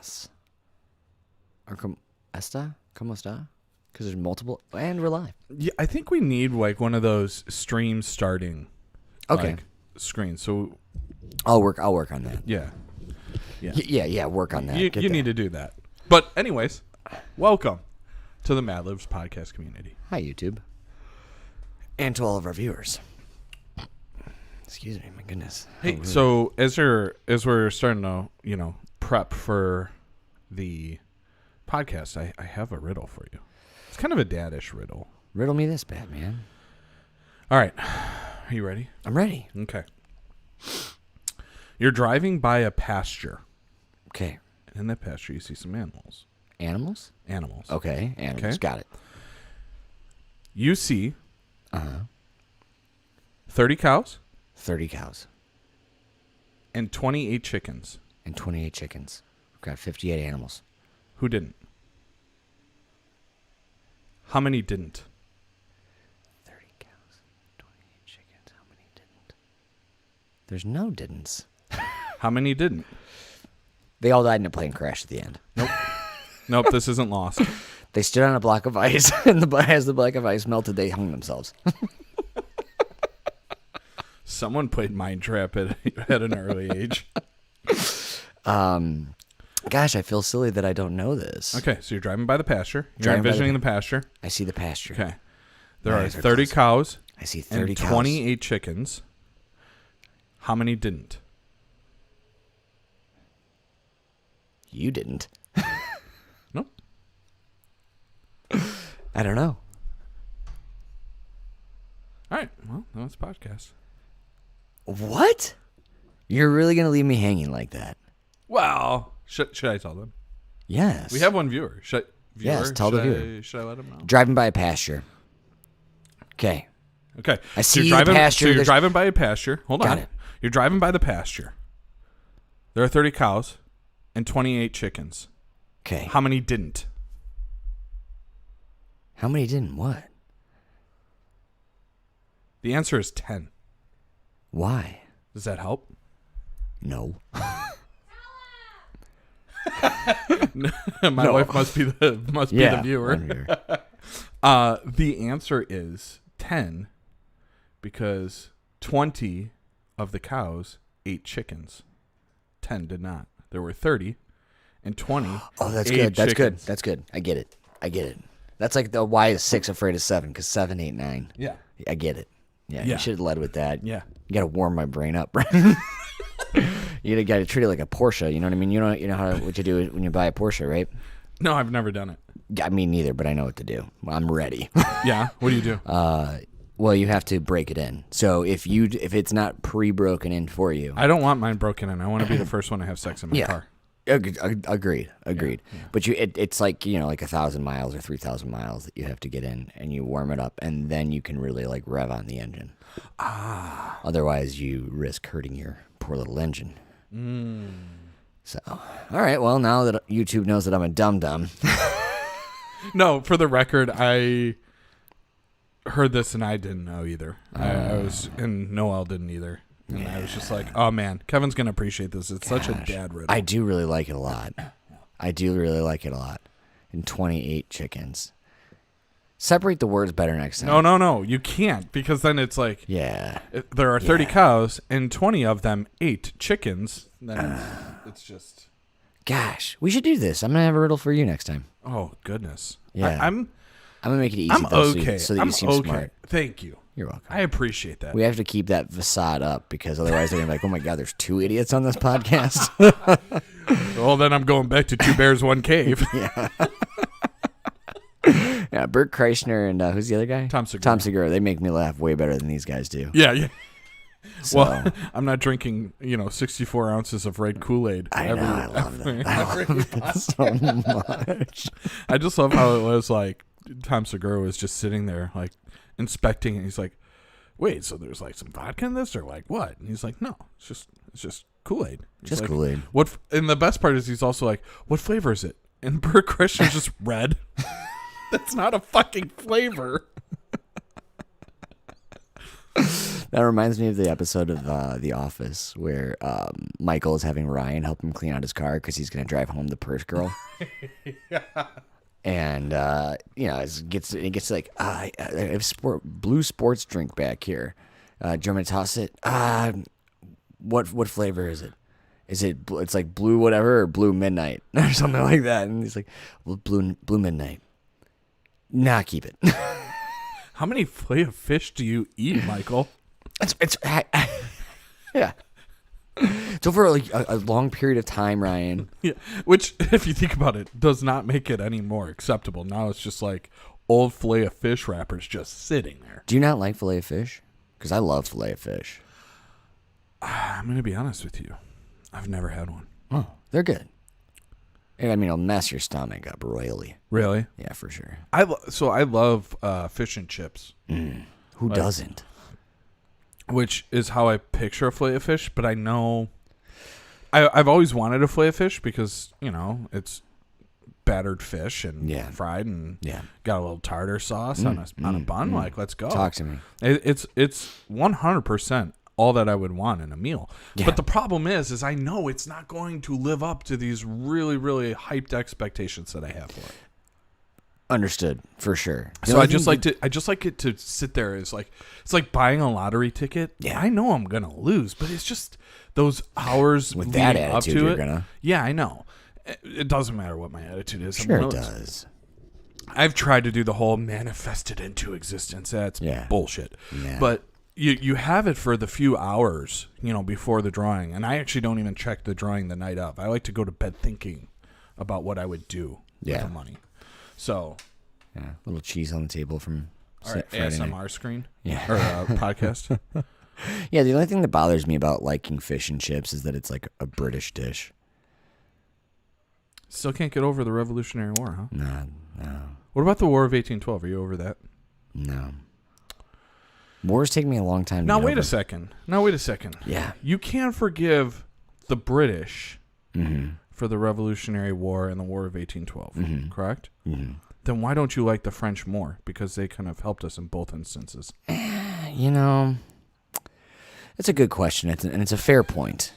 estás? Or ¿Cómo está? Because there's multiple, and we're live. Yeah, I think we need like one of those stream starting screens. So I'll work on that. Yeah. Work on that. You need to do that. But anyways, welcome to the MadLibs podcast community. Hi, YouTube. And to all of our viewers. Excuse me, my goodness. Hey, so as we're starting to, prep for the podcast, I have a riddle for you. It's kind of a daddish riddle. Riddle me this, Batman. All right. Are you ready? I'm ready. Okay. You're driving by a pasture. Okay. In that pasture, you see some animals. Animals? Animals. Okay. Animals. Okay. Got it. You see 30 cows. 30 cows. And 28 chickens. And 28 chickens. We've got 58 animals. Who didn't? How many didn't? 30 cows, 28 chickens. How many didn't? There's no didn'ts. How many didn't? They all died in a plane crash at the end. Nope, this isn't Lost. They stood on a block of ice, and as the block of ice melted, they hung themselves. Someone played Mind Trap at an early age. Gosh, I feel silly that I don't know this. Okay, so you're driving by the pasture. You're envisioning the pasture. I see the pasture. Okay. There are 30 cows. I see 30 and cows. 28 chickens. How many didn't? You didn't. Nope. I don't know. All right. Well, no, it's a podcast. What? You're really going to leave me hanging like that? Well, should I tell them? Yes. We have one viewer. Yes, tell the viewer. Should I let him know? Driving by a pasture. Okay. Okay. I see the pasture. So you're driving by a pasture. Hold on. Got it. You're driving by the pasture. There are 30 cows and 28 chickens. Okay. How many didn't? How many didn't what? The answer is 10. Why? Does that help? No. My wife must be the viewer. The answer is 10 because 20 of the cows ate chickens. 10 did not. There were 30 and 20. Oh, that's ate good. That's chickens. good. That's good. I get it. That's like the why is 6 afraid of 7 because 7, 8, 9. Yeah. I get it. Yeah. Yeah. You should have led with that. Yeah. You got to warm my brain up. You got to treat it like a Porsche. You know what I mean? You know what you do when you buy a Porsche, right? No, I've never done it. I mean, neither, but I know what to do. I'm ready. Yeah. What do you do? Well, you have to break it in. So if it's not pre-broken in for you, I don't want mine broken in. I want to be the first one to have sex in my car. Agreed. Yeah. But it's like like 1,000 miles or 3,000 miles that you have to get in, and you warm it up, and then you can really like rev on the engine. Otherwise, you risk hurting your poor little engine. So, all right. Well, now that YouTube knows that I'm a dum-dum. No, for the record, I heard this and I didn't know either. And Noel didn't either. And I was just like, oh man, Kevin's going to appreciate this. It's such a dad riddle. I do really like it a lot. And 28 chickens. Separate the words better next time. No. You can't because then it's like, there are 30 cows and 20 of them ate chickens. Then it's just. Gosh, we should do this. I'm going to have a riddle for you next time. Oh, goodness. Yeah. I'm going to make it easy. I'm though, okay. So that you seem smart. Thank you. You're welcome. I appreciate that. We have to keep that facade up because otherwise they're going to be like, oh my God, there's 2 idiots on this podcast. Well, then I'm going back to 2 bears, 1 cave. Yeah. Yeah, Bert Kreischer and who's the other guy? Tom Segura. They make me laugh way better than these guys do. Yeah. So, well, I'm not drinking, 64 ounces of red Kool-Aid. I love that. I love that so much. I just love how it was like Tom Segura was just sitting there like inspecting and he's like, wait, so there's like some vodka in this or like what? And he's like, no, it's just Kool-Aid. Just like, Kool-Aid. And the best part is he's also like, what flavor is it? And Bert Kreischer's just red. That's not a fucking flavor. That reminds me of the episode of The Office where Michael is having Ryan help him clean out his car because he's going to drive home the purse girl. And it gets like I have blue sports drink back here. Do you want me to toss it? What flavor is it? It's like blue whatever or blue midnight or something like that. And he's like, well, blue midnight. Nah, keep it. How many fillet of fish do you eat, Michael? Yeah. It's over a long period of time, Ryan. Yeah, which, if you think about it, does not make it any more acceptable. Now it's just like old fillet of fish wrappers just sitting there. Do you not like fillet of fish? Because I love fillet of fish. I'm going to be honest with you. I've never had one. Oh, they're good. I mean, it'll mess your stomach up royally. Really? Yeah, for sure. I love fish and chips. Who doesn't? Which is how I picture a fillet of fish, but I know I've always wanted a fillet of fish because, it's battered fish and fried and got a little tartar sauce on a bun. Like, let's go. Talk to me. It's 100% all that I would want in a meal. Yeah. But the problem is I know it's not going to live up to these really, really hyped expectations that I have for it. Understood, for sure. So I just like it to sit there as like it's like buying a lottery ticket. Yeah. I know I'm gonna lose, but it's just those hours with that leading attitude up to you're it. Gonna. Yeah, I know. It doesn't matter what my attitude is. Sure, it does. I've tried to do the whole manifest it into existence. That's bullshit. Yeah. But you have it for the few hours, before the drawing, and I actually don't even check the drawing the night of. I like to go to bed thinking about what I would do with the money. So, a little cheese on the table from our ASMR screen, or podcast. Yeah, the only thing that bothers me about liking fish and chips is that it's like a British dish. Still can't get over the Revolutionary War, huh? No. What about the War of 1812? Are you over that? No. Wars take me a long time to Now, get wait over. a second. Yeah. You can't forgive the British for the Revolutionary War and the War of 1812, correct? Mm-hmm. Then why don't you like the French more? Because they kind of helped us in both instances. It's a good question, and it's a fair point.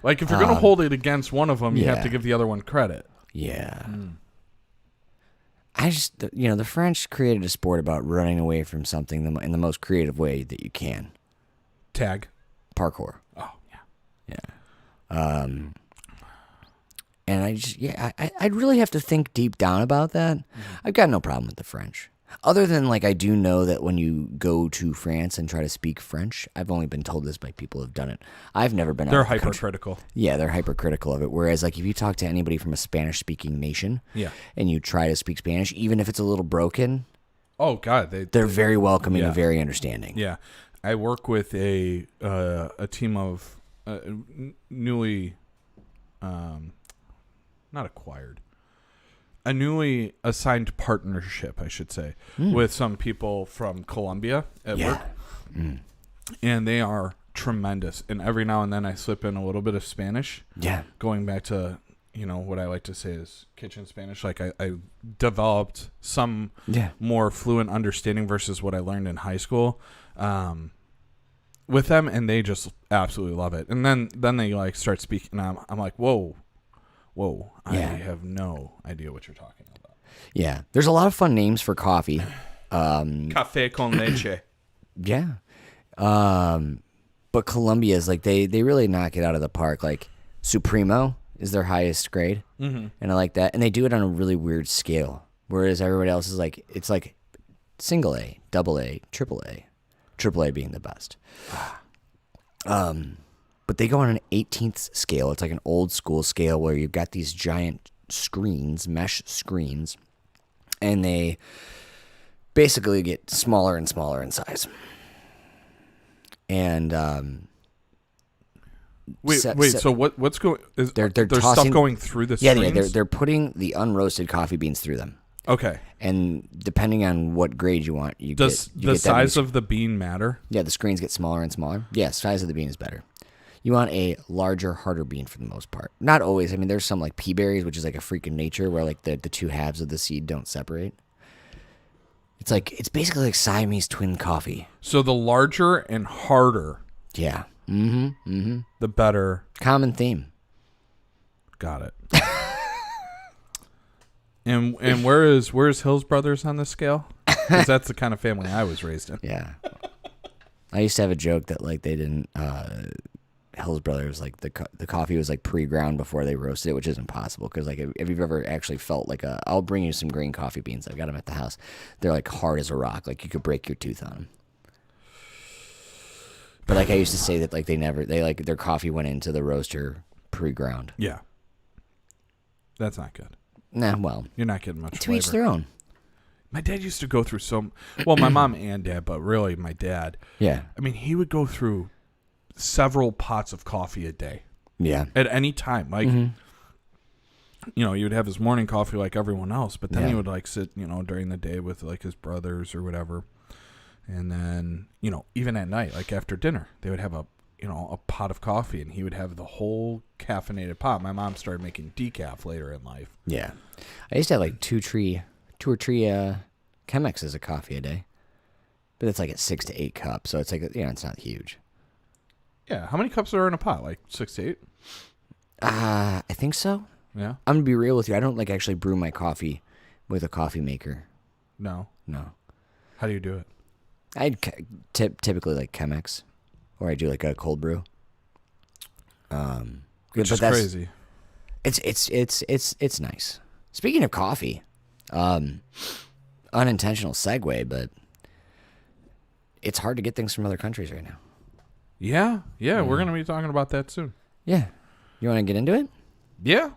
Like, if you're going to hold it against one of them, you have to give the other one credit. Yeah. I just, the French created a sport about running away from something in the most creative way that you can. Tag. Parkour. Oh, yeah. Yeah. And I'd really have to think deep down about that. I've got no problem with the French. Other than, I do know that when you go to France and try to speak French, I've only been told this by people who've done it. I've never been. They're hypercritical. Yeah, they're hypercritical of it. Whereas, if you talk to anybody from a Spanish-speaking nation, and you try to speak Spanish, even if it's a little broken, oh God, they're very welcoming and very understanding. Yeah, I work with a team of newly, not acquired. A newly assigned partnership, I should say, with some people from Colombia at work. And they are tremendous. And every now and then I slip in a little bit of Spanish. Yeah. Going back to, what I like to say is kitchen Spanish. Like I developed some more fluent understanding versus what I learned in high school with them. And they just absolutely love it. And then they start speaking. And I'm like, whoa, I have no idea what you're talking about. Yeah, there's a lot of fun names for coffee. Café con leche. Yeah. But Colombia is they really knock it out of the park. Supremo is their highest grade. And I like that. And they do it on a really weird scale. Whereas everybody else is it's single A, double A, triple A being the best. But they go on an 18th scale. It's like an old school scale where you've got these giant screens, mesh screens, and they basically get smaller and smaller in size. And so what's going? There's tossing, stuff going through the screens? Yeah, they're putting the unroasted coffee beans through them. Okay. And depending on what grade you want, does the size of the bean matter? Yeah, the screens get smaller and smaller. Yeah, size of the bean is better. You want a larger, harder bean for the most part. Not always. I mean, there's some pea berries, which is a freak of nature where the two halves of the seed don't separate. It's basically like Siamese twin coffee. So the larger and harder, Yeah. the better. Common theme. Got it. And where's Hills Brothers on this scale? Because that's the kind of family I was raised in. Yeah. I used to have a joke that like they didn't Hills Brothers, like the coffee was like pre-ground before they roasted it, which isn't possible because like if you've ever actually felt like I'll bring you some green coffee beans. I've got them at the house. They're like hard as a rock. Like you could break your tooth on them. But like I used to say that like they like their coffee went into the roaster pre-ground. Yeah. That's not good. Nah, well. You're not getting much To flavor. each their own. My dad used to go through my mom and dad, but really my dad. Yeah. I mean, he would go through several pots of coffee a day. Yeah. At any time. Like, you know, he would have his morning coffee like everyone else, but then he would like sit, you know, during the day with like his brothers or whatever. And then, you know, even at night, like after dinner, they would have a pot of coffee and he would have the whole caffeinated pot. My mom started making decaf later in life. Yeah. I used to have like two or three Chemex as a coffee a day. But it's like at 6 to 8 cups, so it's like, you know, it's not huge. Yeah. How many cups are in a pot? Like 6 to 8? I think so. Yeah. I'm going to be real with you. I don't like actually brew my coffee with a coffee maker. No. How do you do it? I'd typically like Chemex, or I do like a cold brew. Which is crazy. It's nice. Speaking of coffee, unintentional segue, but it's hard to get things from other countries right now. Yeah. We're gonna be talking about that soon. Yeah, you want to get into it? Yeah.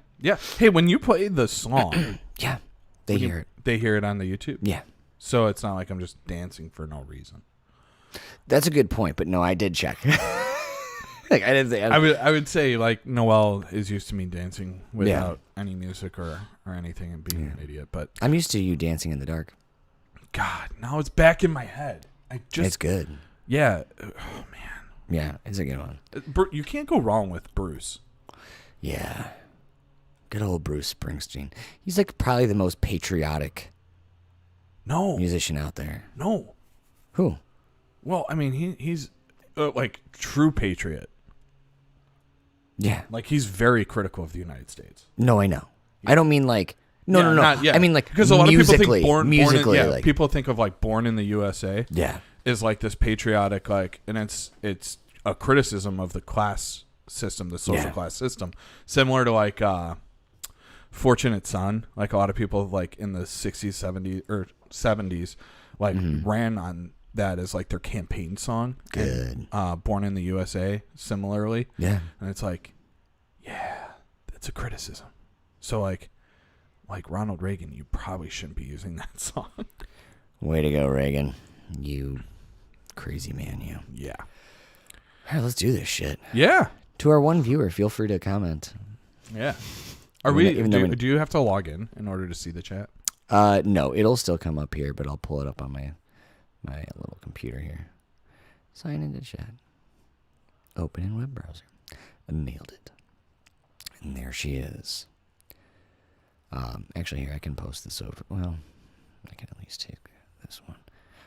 Hey, when you play the song, Yeah, they hear it. They hear it on the YouTube. Yeah, So it's not like I'm just dancing for no reason. that's a good point. But no, I did check. Like I didn't say. I would say like Noelle is used to me dancing without any music or anything and being an idiot. But I'm used to you dancing in the dark. God, now it's back in my head. It's good. Yeah. Oh man. Yeah, it's a good one. You can't go wrong with Bruce. Yeah. Good old Bruce Springsteen. He's like probably the most patriotic musician out there. No. Who? Well, I mean, he's like true patriot. Yeah. Like he's very critical of the United States. No, I know. I don't mean like no. I mean like because a lot of people think musically, like, people think of like Born in the USA. Yeah. Is like this patriotic like, and it's a criticism of the class system, the social class system, similar to like Fortunate Son. Like a lot of people like in the 60s, 70s or 70s like ran on that as like their campaign song. Good. And, Born in the USA similarly. Yeah. And it's like, yeah, that's a criticism. So like Ronald Reagan, you probably shouldn't be using that song. Way to go, Reagan. You crazy man, you. Yeah. All right, let's do this shit. Yeah. To our one viewer, feel free to comment. Yeah. Do you have to log in order to see the chat? No, it'll still come up here, but I'll pull it up on my little computer here. Sign into chat. Open in web browser. Nailed it. And there she is. Actually, here, I can post this over. Well, I can at least take this one.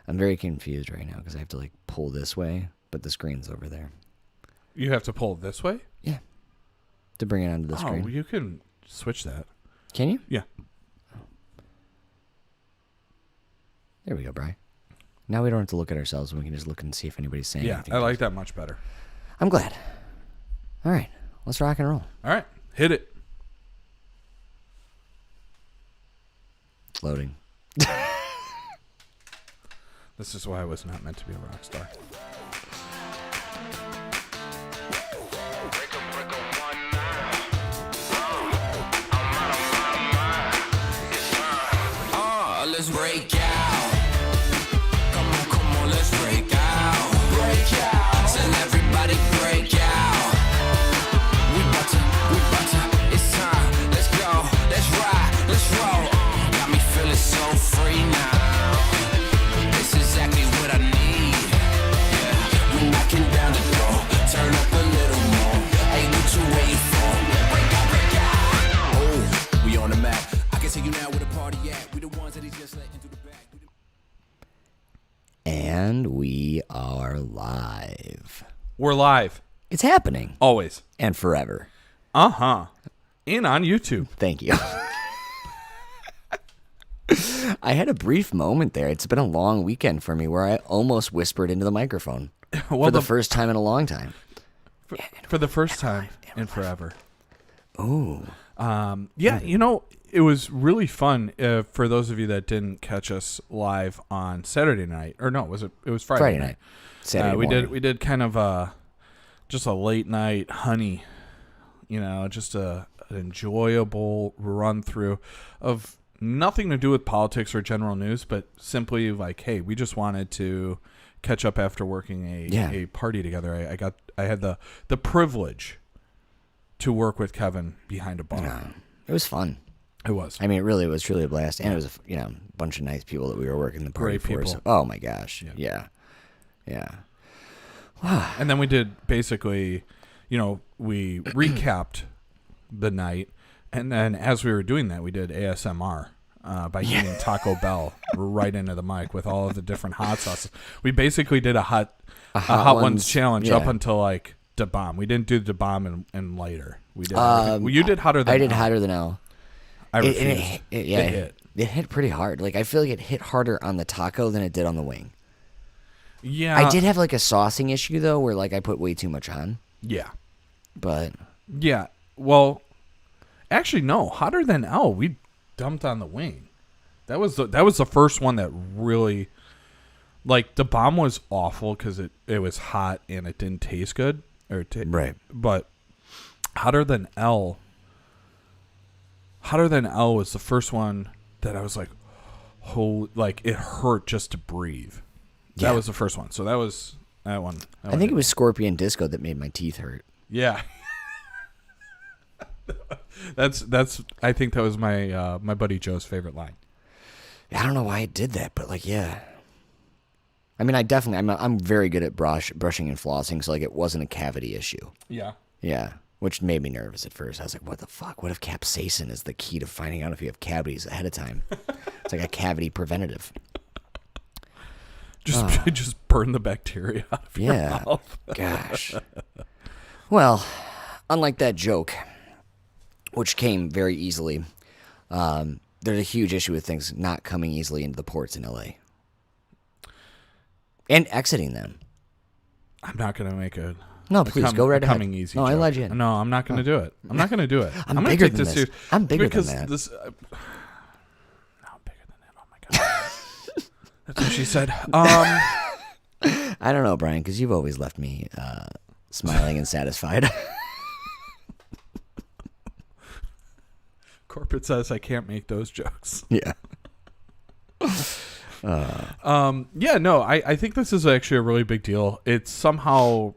I'm very confused right now because I have to, like, pull this way, but the screen's over there. You have to pull this way? Yeah. To bring it onto the screen. Oh, you can switch that. Can you? Yeah. Oh. There we go, Bri. Now we don't have to look at ourselves. We can just look and see if anybody's saying anything. Yeah, I like that much better. I'm glad. All right. Let's rock and roll. All right. Hit it. Loading. This is why I was not meant to be a rock star. Let's break out. Come on, let's break out. Break out. Tell everybody break out. We bout to, it's time. Let's go, let's ride, let's roll. Got me feeling so free now. It's exactly what I need. Yeah, we knocking down the door. Turn up a little more. Hey, what you waiting for? Break out, break out. Oh, we on the map. I can see you now where the party at. We the ones that he's just letting through the back. And we are live. We're live. It's happening. Always. And forever. Uh-huh. And on YouTube. Thank you. I had a brief moment there. It's been a long weekend for me where I almost whispered into the microphone for the first time in a long time. For the first time in forever. Ooh. Yeah, you know, it was really fun for those of you that didn't catch us live on Saturday night. Or no, it was Friday night. Saturday we did kind of just a late night honey, you know, just an enjoyable run through of nothing to do with politics or general news, but simply like, hey, we just wanted to catch up after working a party together. I had the privilege to work with Kevin behind a bar. Yeah. It was fun. It was. I mean, it really was truly a blast, and it was a bunch of nice people that we were working the party Great for. people. So, oh my gosh, yeah. And then we did basically, you know, we recapped the night, and then as we were doing that, we did ASMR by eating Taco Bell right into the mic with all of the different hot sauces. We basically did a hot ones challenge up until like Da Bomb. We didn't do Da Bomb and later. We did. You did hotter than I did L. hotter than L. I refused. It hit. It hit pretty hard. Like I feel like it hit harder on the taco than it did on the wing. Yeah, I did have like a saucing issue though, where like I put way too much on. Yeah, but yeah. Well, actually, no. Hotter than L. We dumped on the wing. That was the first one that really, like, the bomb was awful because it was hot and it didn't taste good right. But hotter than L was the first one that I was like, like it hurt just to breathe. Yeah. That was the first one. So that was that one. I think it was Scorpion Disco that made my teeth hurt. Yeah. that's. I think that was my my buddy Joe's favorite line. I don't know why I did that, but like, yeah. I mean, I'm very good at brushing and flossing, so like it wasn't a cavity issue. Yeah. Yeah, which made me nervous at first. I was like, what the fuck? What if capsaicin is the key to finding out if you have cavities ahead of time? It's like a cavity preventative. Just burn the bacteria out of your mouth. Gosh. Well, unlike that joke, which came very easily, there's a huge issue with things not coming easily into the ports in LA. And exiting them. I'm not going to make a... No, please, go right ahead. Coming easy No, joke. I let you in. No, I'm not going to do it. I'm not going to do it. I'm gonna bigger take than this. I'm bigger than that. No, I'm bigger than that. Oh, my God. That's what she said. I don't know, Brian, because you've always left me smiling and satisfied. Corporate says I can't make those jokes. Yeah. Yeah, no, I think this is actually a really big deal. It's something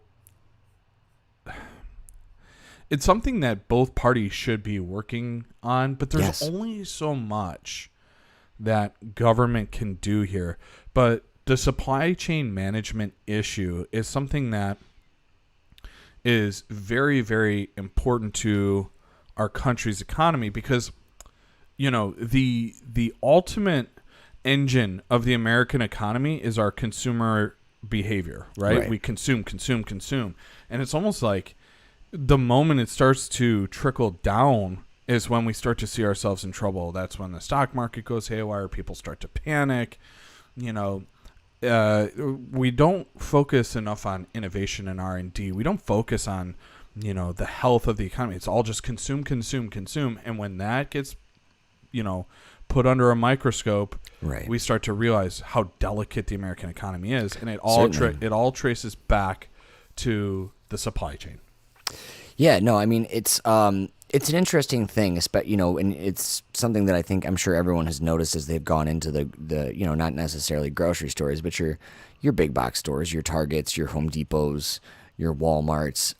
that both parties should be working on, but there's only so much that government can do here. But the supply chain management issue is something that is very, very important to our country's economy because, you know, the ultimate engine of the American economy is our consumer behavior, right? We consume. And it's almost like the moment it starts to trickle down is when we start to see ourselves in trouble. That's when the stock market goes haywire. People start to panic. You know, we don't focus enough on innovation and R&D. We don't focus on, you know, the health of the economy. It's all just consume. And when that gets, you know, put under a microscope, we start to realize how delicate the American economy is, and it all traces back to the supply chain. Yeah, no, I mean it's an interesting thing, you know, and it's something that I'm sure everyone has noticed as they've gone into the you know, not necessarily grocery stores, but your big box stores, your Targets, your Home Depots, your Walmarts.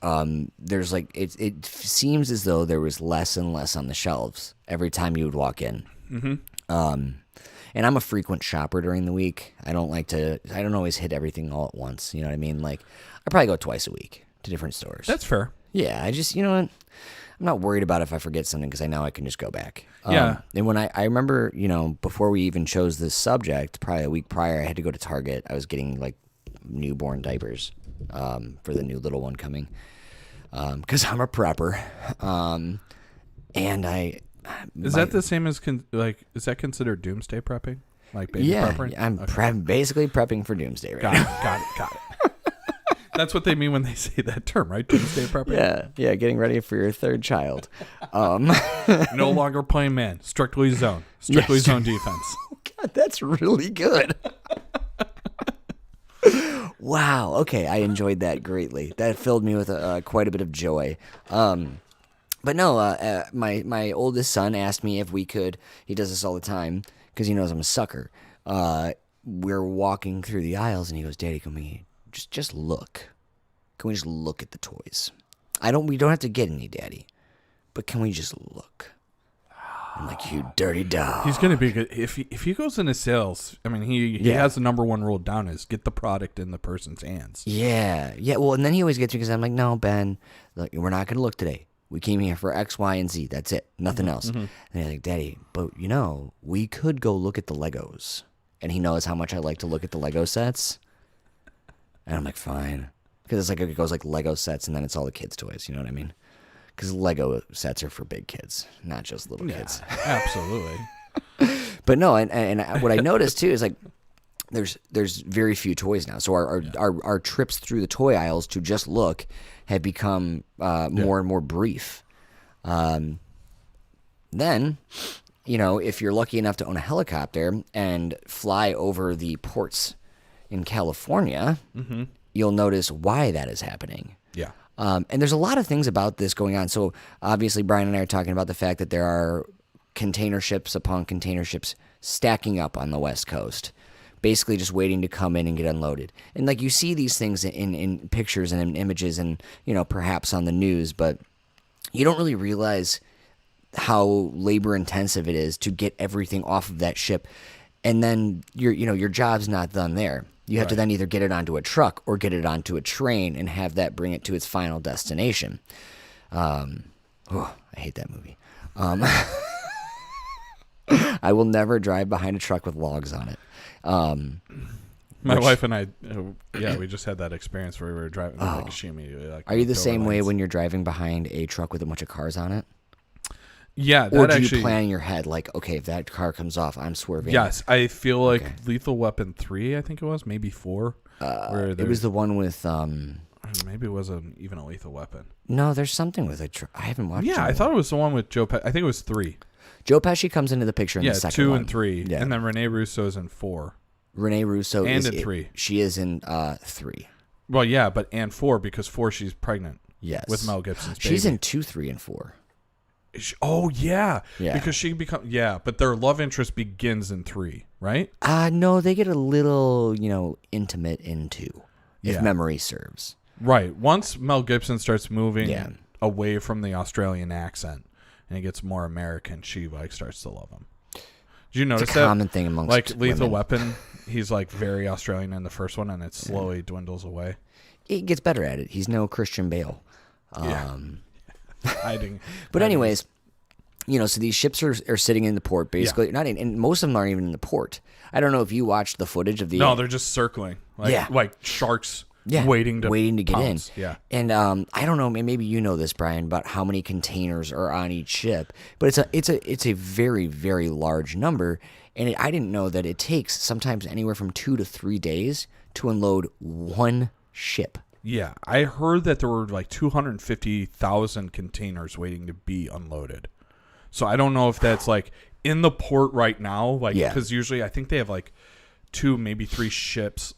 There's like it seems as though there was less and less on the shelves every time you would walk in. Mm-hmm. And I'm a frequent shopper during the week. I don't always hit everything all at once. You know what I mean? Like I probably go twice a week to different stores. That's fair. Yeah, I just, you know what? I'm not worried about if I forget something because I know I can just go back. Yeah. And when I remember, before we even chose this subject, probably a week prior, I had to go to Target. I was getting like newborn diapers for the new little one coming because I'm a prepper. And Is that the same as is that considered doomsday prepping? Like baby yeah, prepping? I'm basically prepping for doomsday right now. Got it. That's what they mean when they say that term, right? Doomsday prepping. Yeah, getting ready for your third child. No longer playing man, strictly zone zone defense. God, that's really good. Wow. Okay, I enjoyed that greatly. That filled me with quite a bit of joy. But no, my oldest son asked me if we could. He does this all the time because he knows I'm a sucker. We're walking through the aisles, and he goes, "Daddy, can we just look? Can we just look at the toys? We don't have to get any, Daddy, but can we just look?" I'm like, "You dirty dog." He's gonna be good if he goes into sales. I mean, he has the number one rule down is get the product in the person's hands. Yeah. Well, and then he always gets me because I'm like, "No, Ben, look, we're not gonna look today. We came here for X, Y, and Z. That's it. Nothing else." And he's like, "Daddy, but we could go look at the Legos." And he knows how much I like to look at the Lego sets. And I'm like, fine. Because it goes like Lego sets and then it's all the kids' toys. You know what I mean? Because Lego sets are for big kids, not just little kids. Absolutely. But no, and what I noticed too is like there's very few toys now. So our trips through the toy aisles to just look have become more and more brief. Then, if you're lucky enough to own a helicopter and fly over the ports in California, you'll notice why that is happening. Yeah. And there's a lot of things about this going on. So obviously, Brian and I are talking about the fact that there are container ships upon container ships stacking up on the West Coast, basically just waiting to come in and get unloaded. And like you see these things in pictures and in images and, perhaps on the news, but you don't really realize how labor intensive it is to get everything off of that ship. And then your job's not done there. You have to then either get it onto a truck or get it onto a train and have that bring it to its final destination. I hate that movie. I will never drive behind a truck with logs on it. My wife and I, we just had that experience where we were driving. Like, she immediately, like, are you the same way when you're driving behind a truck with a bunch of cars on it? Yeah. Or do you plan in your head like, okay, if that car comes off, I'm swerving? Yes, I feel like Lethal Weapon 3, I think it was, maybe 4. It was the one with... maybe it wasn't even a Lethal Weapon. No, there's something with a truck. I haven't watched it. Yeah, I thought it was the one with Joe Pesci. I think it was 3. Joe Pesci comes into the picture in the second 2 one. and 3. Yeah. And then Rene Russo's in 4. Rene Russo and is in 3. She is in 3. Well, yeah, but and 4 because 4 she's pregnant. Yes. With Mel Gibson's baby. She's in 2, 3, and 4. Yeah. Yeah. Because she but their love interest begins in 3, right? No, they get a little, intimate in 2, if memory serves. Right. Once Mel Gibson starts moving away from the Australian accent and he gets more American, she starts to love him. Did you notice it's a common thing amongst Lethal women. Weapon? He's very Australian in the first one, and it slowly dwindles away. He gets better at it. He's no Christian Bale. Hiding. But anyways, so these ships are sitting in the port, basically. And most of them aren't even in the port. I don't know if you watched the footage of the... No, they're just circling. Like sharks waiting to get pounce. in. Yeah. And I don't know, maybe you know this, Brian, about how many containers are on each ship. But it's a very, very large number. And I didn't know that it takes sometimes anywhere from 2 to 3 days to unload one ship. Yeah, I heard that there were 250,000 containers waiting to be unloaded. So I don't know if that's in the port right now, because usually I think they have 2, maybe 3 ships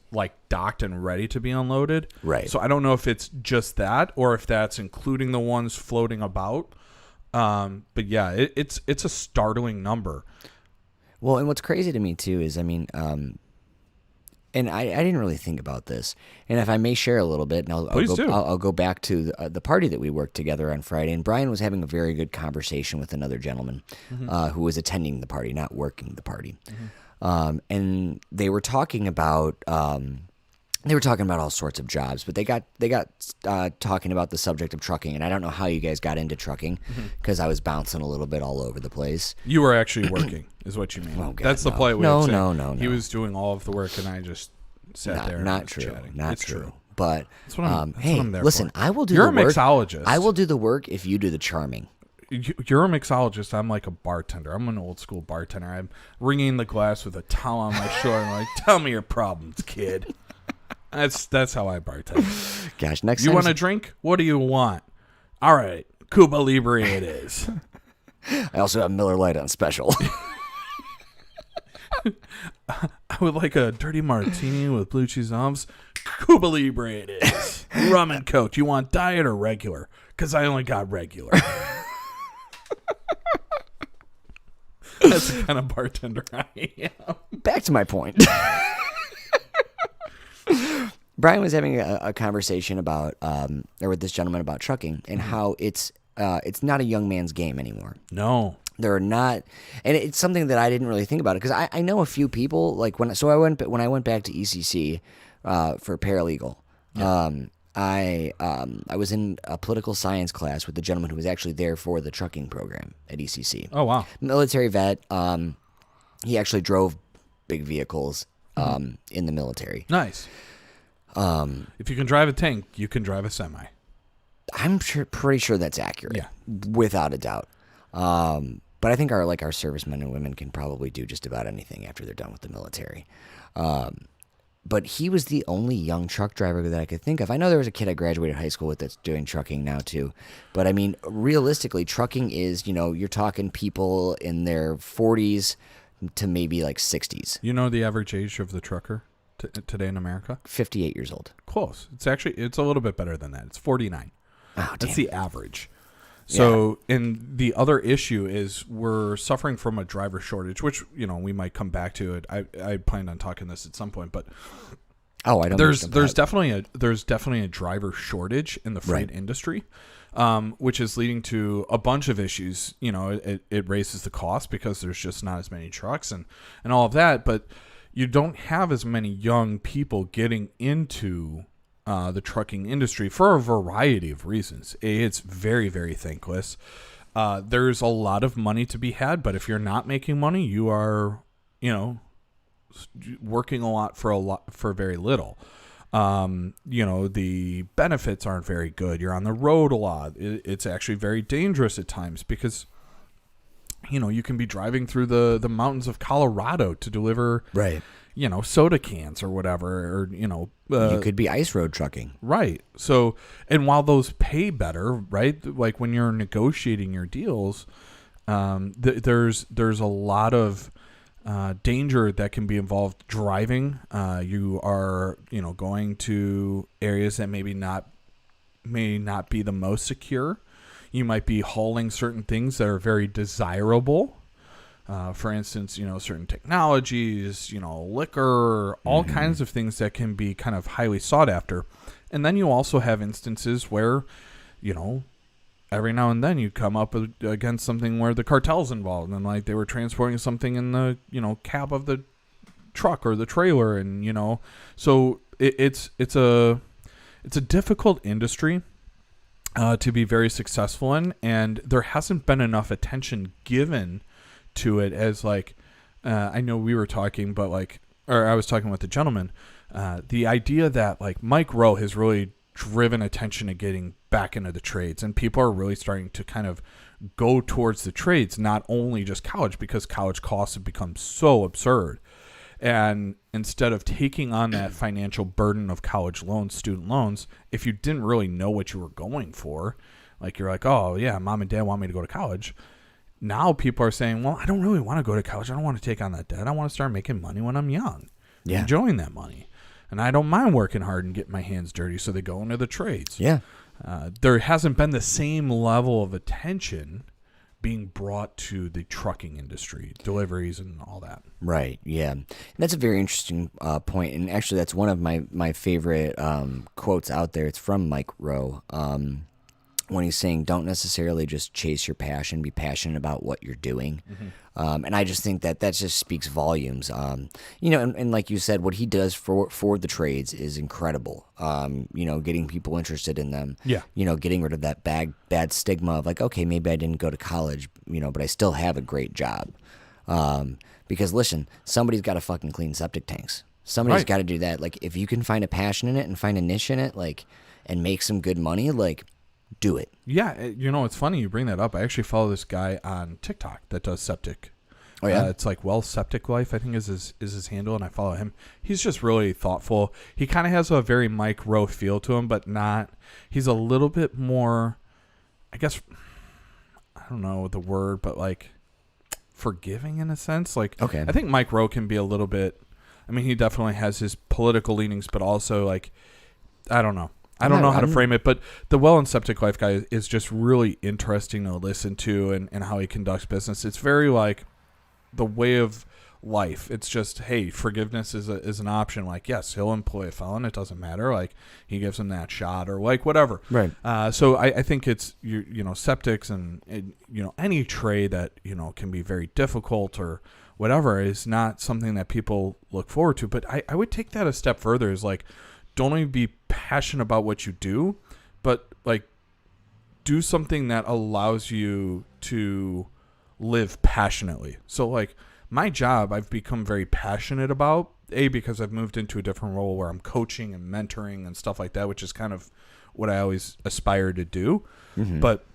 docked and ready to be unloaded. Right. So I don't know if it's just that or if that's including the ones floating about. But yeah, it's a startling number. Well, and what's crazy to me too is, and I didn't really think about this, and if I may share a little bit, and I'll go back to the party that we worked together on Friday, and Brian was having a very good conversation with another gentleman who was attending the party, not working the party, and they were talking about they were talking about all sorts of jobs, but they got talking about the subject of trucking, and I don't know how you guys got into trucking because I was bouncing a little bit all over the place. You were actually working, is what you mean. Oh, God, that's the no. polite way No, of saying no. He was doing all of the work, and I just sat there. Not and true. chatting. Not it's true. But that's what I'm hey, there listen, for. I will do You're the work. a mixologist. I will do the work if you do the charming. You're a mixologist. I'm like a bartender. I'm an old school bartender. I'm ringing the glass with a towel on my shoulder and like, tell me your problems, kid. That's how I bartend. Gosh, next You time want a drink? What do you want? All right, Cuba Libre it is. I also have Miller Lite on special. I would like a dirty martini with blue cheese olives. Cuba Libre it is. Rum and Coke. You want diet or regular? Because I only got regular. That's the kind of bartender I am. Back to my point. Brian was having a conversation about, or with this gentleman about trucking and how it's not a young man's game anymore. No. There are not, and it's something that I didn't really think about it because I know a few people like when I went back to ECC for paralegal. Yeah. I was in a political science class with the gentleman who was actually there for the trucking program at ECC. Oh wow, military vet. He actually drove big vehicles in the military. Nice. If you can drive a tank, you can drive a semi. I'm pretty sure that's accurate. Yeah, without a doubt. But I think our servicemen and women can probably do just about anything after they're done with the military. But he was the only young truck driver that I could think of. I know there was a kid I graduated high school with that's doing trucking now too. But I mean, realistically, trucking is, you're talking people in their 40s to maybe like 60s. You know the average age of the trucker today in America? 58 years old. Close. It's a little bit better than that. It's 49. Oh, that's the average. So, and the other issue is we're suffering from a driver shortage, which, we might come back to it. I planned on talking this at some point, but I don't. There's definitely a driver shortage in the freight industry, which is leading to a bunch of issues. It raises the cost because there's just not as many trucks and all of that, but you don't have as many young people getting into the trucking industry for a variety of reasons. It's very, very thankless. There's a lot of money to be had, but if you're not making money, you are, working a lot for very little. The benefits aren't very good. You're on the road a lot. It's actually very dangerous at times because, you can be driving through the mountains of Colorado to deliver, right, soda cans or whatever, or, you could be ice road trucking. Right. So, and while those pay better, right, like when you're negotiating your deals, there's a lot of danger that can be involved driving. You are, going to areas that may not be the most secure. You might be hauling certain things that are very desirable. For instance, certain technologies, liquor, all kinds of things that can be kind of highly sought after. And then you also have instances where, every now and then you come up against something where the cartel's involved and like they were transporting something in the, cab of the truck or the trailer. And, so it's a difficult industry to be very successful in. And there hasn't been enough attention given to it as like, I know we were talking, but I was talking with the gentleman, the idea that like Mike Rowe has really driven attention to getting back into the trades, and people are really starting to kind of go towards the trades, not only just college, because college costs have become so absurd. And instead of taking on that financial burden of college loans, student loans, if you didn't really know what you were going for, like you're like, oh yeah, mom and dad want me to go to college. Now people are saying, well, I don't really want to go to college. I don't want to take on that debt. I want to start making money when I'm young, enjoying that money. And I don't mind working hard and getting my hands dirty. So they go into the trades. Yeah. There hasn't been the same level of attention being brought to the trucking industry, deliveries and all that. Right. Yeah. And that's a very interesting point. And actually, that's one of my favorite quotes out there. It's from Mike Rowe. when he's saying don't necessarily just chase your passion, be passionate about what you're doing. And I just think that just speaks volumes. And like you said, what he does for the trades is incredible. Getting people interested in them. Yeah. Getting rid of that bad stigma of like, okay, maybe I didn't go to college, but I still have a great job. Because listen, somebody's got to fucking clean septic tanks. Somebody's got to do that. Like, if you can find a passion in it and find a niche in it, like, and make some good money, like, do it. Yeah, it's funny you bring that up. I actually follow this guy on TikTok that does septic. Oh yeah, it's like Septic Life, I think is his handle, and I follow him. He's just really thoughtful. He kind of has a very Mike Rowe feel to him, but not. He's a little bit more, I guess, I don't know the word, but like forgiving in a sense. Like, okay, I think Mike Rowe can be a little bit. I mean, he definitely has his political leanings, but also like, I don't know. I don't know how to frame it, but the Well and Septic Life guy is just really interesting to listen to and how he conducts business. It's very like the way of life. It's just, hey, forgiveness is an option. Like, yes, he'll employ a felon. It doesn't matter. Like, he gives him that shot or like whatever. Right. So I think it's, septics and any trade that, can be very difficult or whatever is not something that people look forward to. But I would take that a step further is like, don't only be passionate about what you do, but like do something that allows you to live passionately. So like my job, I've become very passionate about, because I've moved into a different role where I'm coaching and mentoring and stuff like that, which is kind of what I always aspire to do. Mm-hmm. But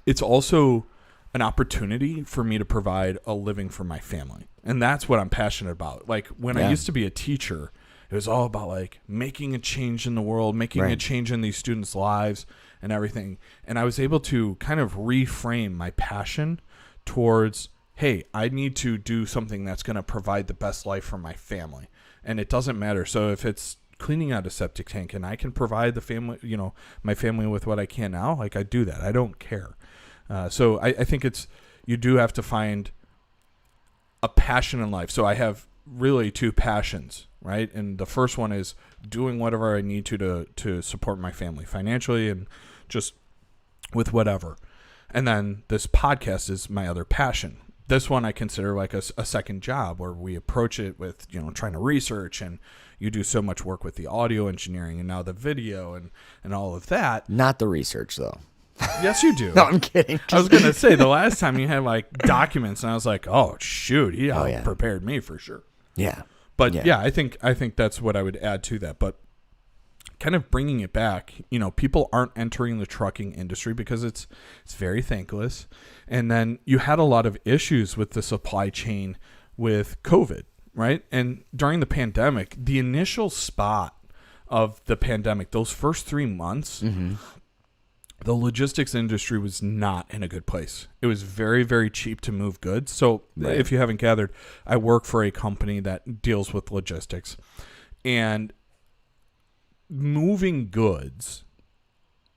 it's also an opportunity for me to provide a living for my family. And that's what I'm passionate about. Like when I used to be a teacher, it was all about like making a change in the world, making a change in these students' lives and everything. And I was able to kind of reframe my passion towards, hey, I need to do something that's going to provide the best life for my family. And it doesn't matter. So if it's cleaning out a septic tank and I can provide the family, my family with what I can now, like I do that. I don't care. So I think you do have to find a passion in life. So I have really two passions, right? And the first one is doing whatever I need to support my family financially and just with whatever. And then this podcast is my other passion. This one I consider like a second job where we approach it with, trying to research, and you do so much work with the audio engineering and now the video and all of that. Not the research though. Yes, you do. No, I'm kidding. I was going to say the last time you had like documents and I was like, oh shoot, he prepared me for sure. Yeah. But I think that's what I would add to that. But kind of bringing it back, people aren't entering the trucking industry because it's very thankless. And then you had a lot of issues with the supply chain with COVID, right? And during the pandemic, the initial spot of the pandemic, those first 3 months, the logistics industry was not in a good place. It was very, very cheap to move goods. So if you haven't gathered, I work for a company that deals with logistics. And moving goods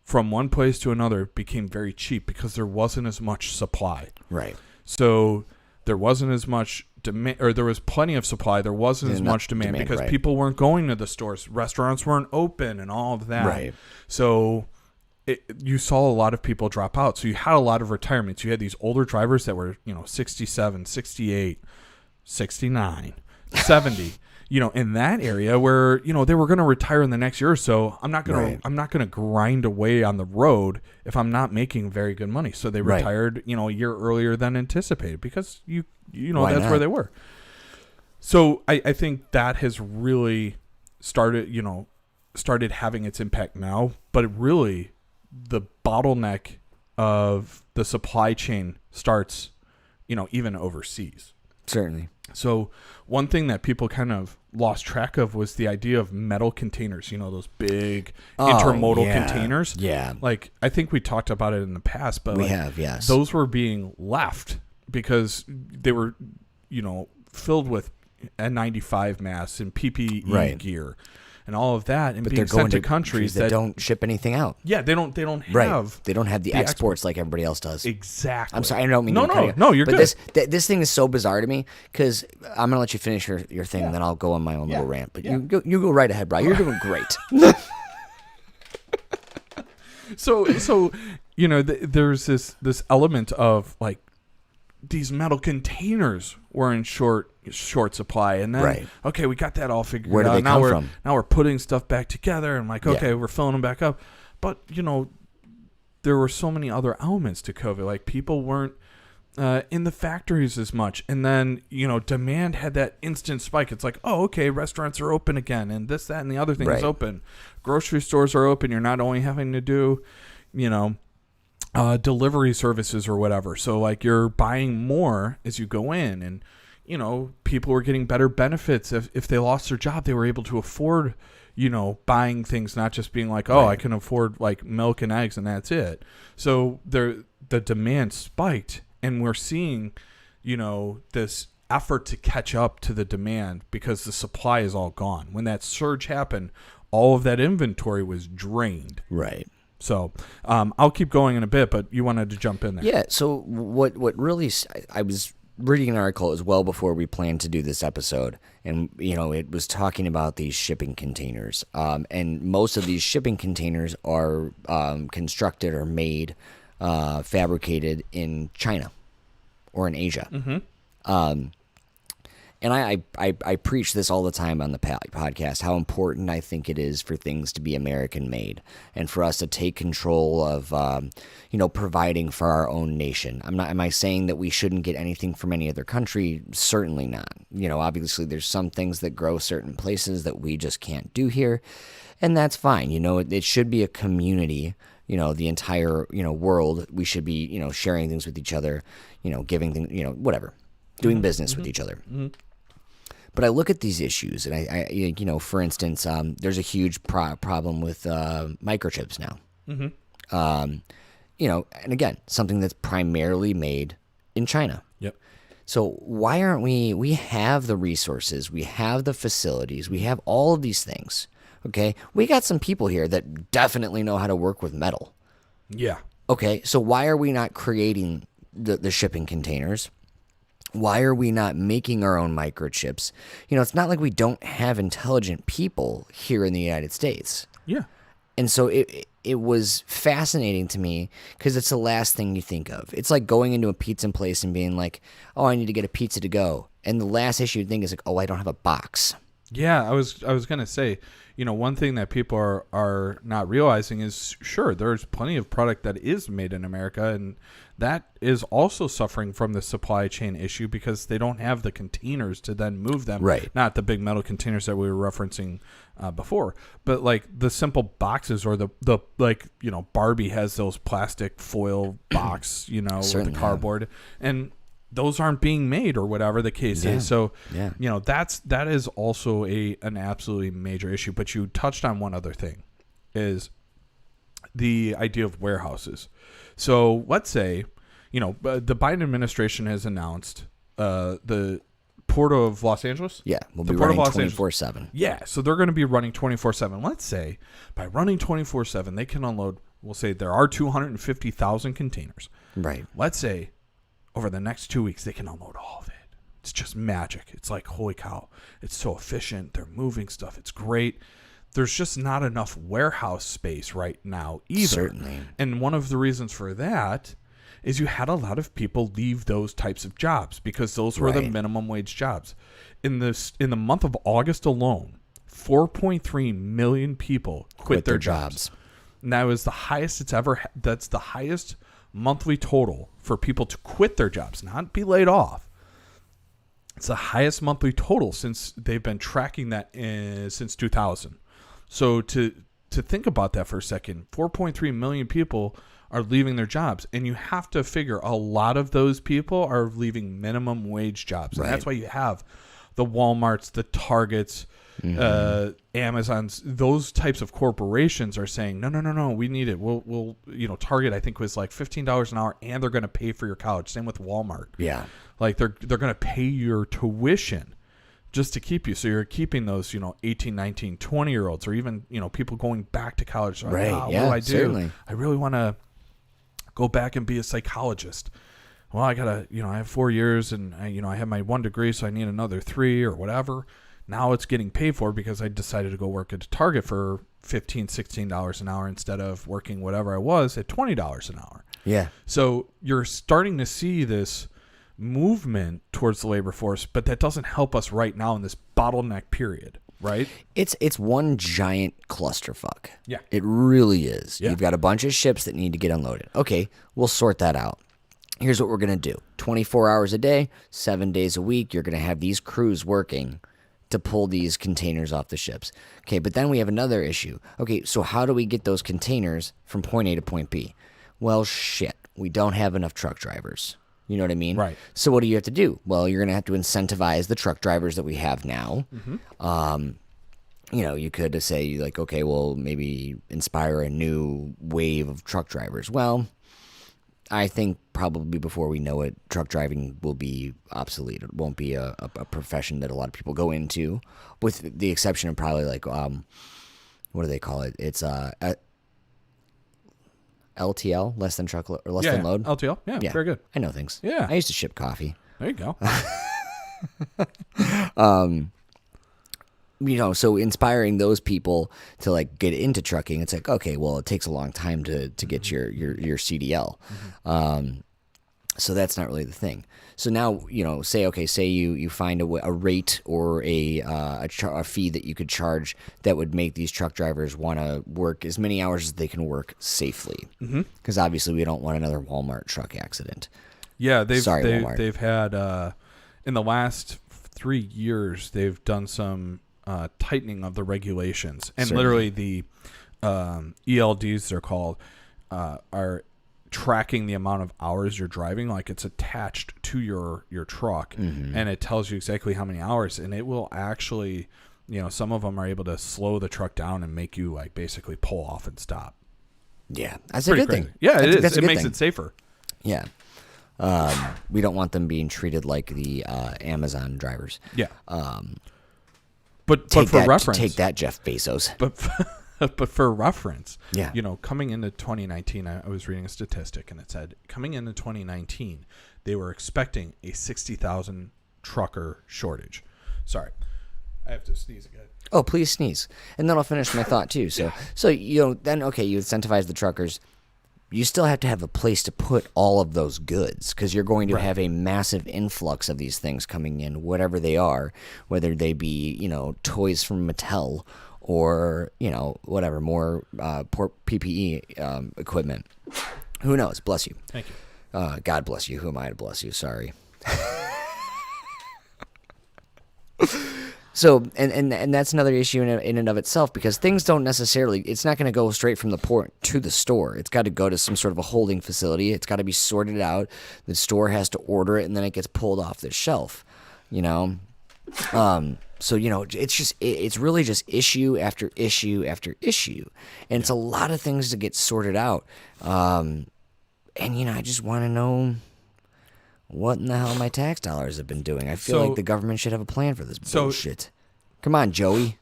from one place to another became very cheap because there wasn't as much supply. Right. So there wasn't as much demand, or there was plenty of supply. There wasn't as much demand because people weren't going to the stores. Restaurants weren't open and all of that. Right. So you saw a lot of people drop out. So you had a lot of retirements. You had these older drivers that were, 67, 68, 69, 70, in that area where, they were going to retire in the next year or so. I'm not going to grind away on the road if I'm not making very good money. So they retired, a year earlier than anticipated because that's where they were. So I think that has really started having its impact now, but really the bottleneck of the supply chain starts, even overseas. Certainly. So one thing that people kind of lost track of was the idea of metal containers, those big intermodal containers. Yeah. Like, I think we talked about it in the past, but yes. Those were being left because they were, filled with N95 masks and PPE gear and all of that, and being sent to countries that don't ship anything out. Yeah, they don't have They don't have the exports like everybody else does. Exactly. I'm sorry, I don't mean No, you're but good. This thing is so bizarre to me because I'm gonna let you finish your thing, and then I'll go on my own little rant. But you go right ahead, bro. You're doing great. So there's this element of like these metal containers were in short supply, and then okay, we got that all figured out. Where do they come from? Now we're putting stuff back together, and like okay, we're filling them back up. But there were so many other elements to COVID. Like people weren't in the factories as much, and then demand had that instant spike. It's like, oh, okay, restaurants are open again, and this, that, and the other thing is open. Grocery stores are open. You're not only having to do delivery services or whatever. So like you're buying more as you go in, and people were getting better benefits. If they lost their job, they were able to afford buying things, not just being like, oh, I can afford like milk and eggs and that's it. So the demand spiked, and we're seeing this effort to catch up to the demand because the supply is all gone. When that surge happened, all of that inventory was drained. Right. So I'll keep going in a bit, but you wanted to jump in there. Yeah. So what really, I was reading an article as well before we planned to do this episode, and it was talking about these shipping containers, and most of these shipping containers are constructed or made, fabricated in China or in Asia. Mm-hmm. And I preach this all the time on the podcast, how important I think it is for things to be American made and for us to take control of, providing for our own nation. Am I saying that we shouldn't get anything from any other country? Certainly not. Obviously there's some things that grow certain places that we just can't do here, and that's fine. It should be a community. The entire, world, we should be, sharing things with each other, giving things, whatever, doing business with each other. Mm-hmm. But I look at these issues, and I for instance, there's a huge problem with microchips now. Mm-hmm. And again, something that's primarily made in China. Yep. So why aren't we have the resources, we have the facilities, we have all of these things. Okay, we got some people here that definitely know how to work with metal. Yeah. Okay, so why are we not creating the shipping containers? Why are we not making our own microchips? It's not like we don't have intelligent people here in the United States. Yeah. And so it was fascinating to me because it's the last thing you think of. It's like going into a pizza place and being like, oh, I need to get a pizza to go. And the last issue you think is like, oh, I don't have a box. Yeah, I was going to say, one thing that people are not realizing is, sure, there's plenty of product that is made in America, and that is also suffering from the supply chain issue because they don't have the containers to then move them. Right. Not the big metal containers that we were referencing before, but like the simple boxes or the Barbie has those plastic foil box, with the cardboard, and those aren't being made or whatever the case is. So, that is also an absolutely major issue. But you touched on one other thing, is the idea of warehouses. So let's say, the Biden administration has announced the Port of Los Angeles. Yeah, we'll be running 24/7. Yeah, so they're going to be running 24/7. Let's say by running 24/7, they can unload, we'll say there are 250,000 containers. Right. Let's say over the next 2 weeks, they can unload all of it. It's just magic. It's like, holy cow, it's so efficient. They're moving stuff. It's great. There's just not enough warehouse space right now either. Certainly. And one of the reasons for that is you had a lot of people leave those types of jobs because those were the minimum wage jobs. In the month of August alone, 4.3 million people quit their jobs. And that was the highest it's ever that's the highest monthly total for people to quit their jobs, not be laid off. It's the highest monthly total since they've been tracking that since 2000. So to think about that for a second, 4.3 million people are leaving their jobs, and you have to figure a lot of those people are leaving minimum wage jobs. And that's why you have the Walmarts, the Targets, Amazons, those types of corporations are saying, no, we need it. We'll Target, I think, was like $15 an hour, and they're going to pay for your college. Same with Walmart. Yeah. Like they're going to pay your tuition just to keep you. So you're keeping those, 18, 19, 20-year-olds, or even, people going back to college. Like, right. What do I do? Certainly. I really want to go back and be a psychologist. Well, I got to, I have 4 years and I have my 1 degree, so I need another 3 or whatever. Now it's getting paid for because I decided to go work at Target for $15, $16 an hour instead of working whatever I was at $20 an hour. Yeah. So you're starting to see this movement towards the labor force, but that doesn't help us right now in this bottleneck period, right? It's one giant clusterfuck. Yeah. It really is. Yeah. You've got a bunch of ships that need to get unloaded. Okay, we'll sort that out. Here's what we're going to do. 24 hours a day, 7 days a week, you're going to have these crews working to pull these containers off the ships. Okay, but then we have another issue. Okay, so how do we get those containers from point A to point B? Well, shit, we don't have enough truck drivers. You know what I mean? Right. So what do you have to do? Well, you're going to have to incentivize the truck drivers that we have now. You could say, like, okay, well, maybe inspire a new wave of truck drivers. Well, I think probably before we know it, truck driving will be obsolete. It won't be a profession that a lot of people go into, with the exception of probably like, what do they call it? It's LTL, less than truckload or less than load. LTL. Yeah, very good. I know things. Yeah. I used to ship coffee. There you go. So inspiring those people to like get into trucking, it's like, okay, well, it takes a long time to get your CDL. So that's not really the thing. So now, say you find a rate or a fee that you could charge that would make these truck drivers want to work as many hours as they can work safely. Because obviously we don't want another Walmart truck accident. Yeah, Walmart. they've had in the last 3 years they've done some tightening of the regulations, and literally the ELDs they're called are tracking the amount of hours you're driving, like it's attached to your truck, and it tells you exactly how many hours, and it will actually, some of them are able to slow the truck down and make you like basically pull off and stop. Yeah, that's a good thing. Yeah, it is. It makes it safer. Yeah. We don't want them being treated like the Amazon drivers. Yeah. But for reference, take that, Jeff Bezos. But for reference, yeah. Coming into 2019, I was reading a statistic, and it said coming into 2019, they were expecting a 60,000 trucker shortage. Sorry, I have to sneeze again. Oh, please sneeze, and then I'll finish my thought too. So then okay, you incentivize the truckers. You still have to have a place to put all of those goods, because you're going to have a massive influx of these things coming in, whatever they are, whether they be, toys from Mattel or, whatever, more PPE equipment. Who knows? Bless you. Thank you. God bless you. Who am I to bless you? Sorry. So, and that's another issue in and of itself, because things don't necessarily, it's not going to go straight from the port to the store. It's got to go to some sort of a holding facility. It's got to be sorted out. The store has to order it, and then it gets pulled off the shelf, So, it's really just issue after issue after issue. And it's a lot of things to get sorted out. I just want to know what in the hell my tax dollars have been doing. I feel like the government should have a plan for this bullshit. Come on, Joey.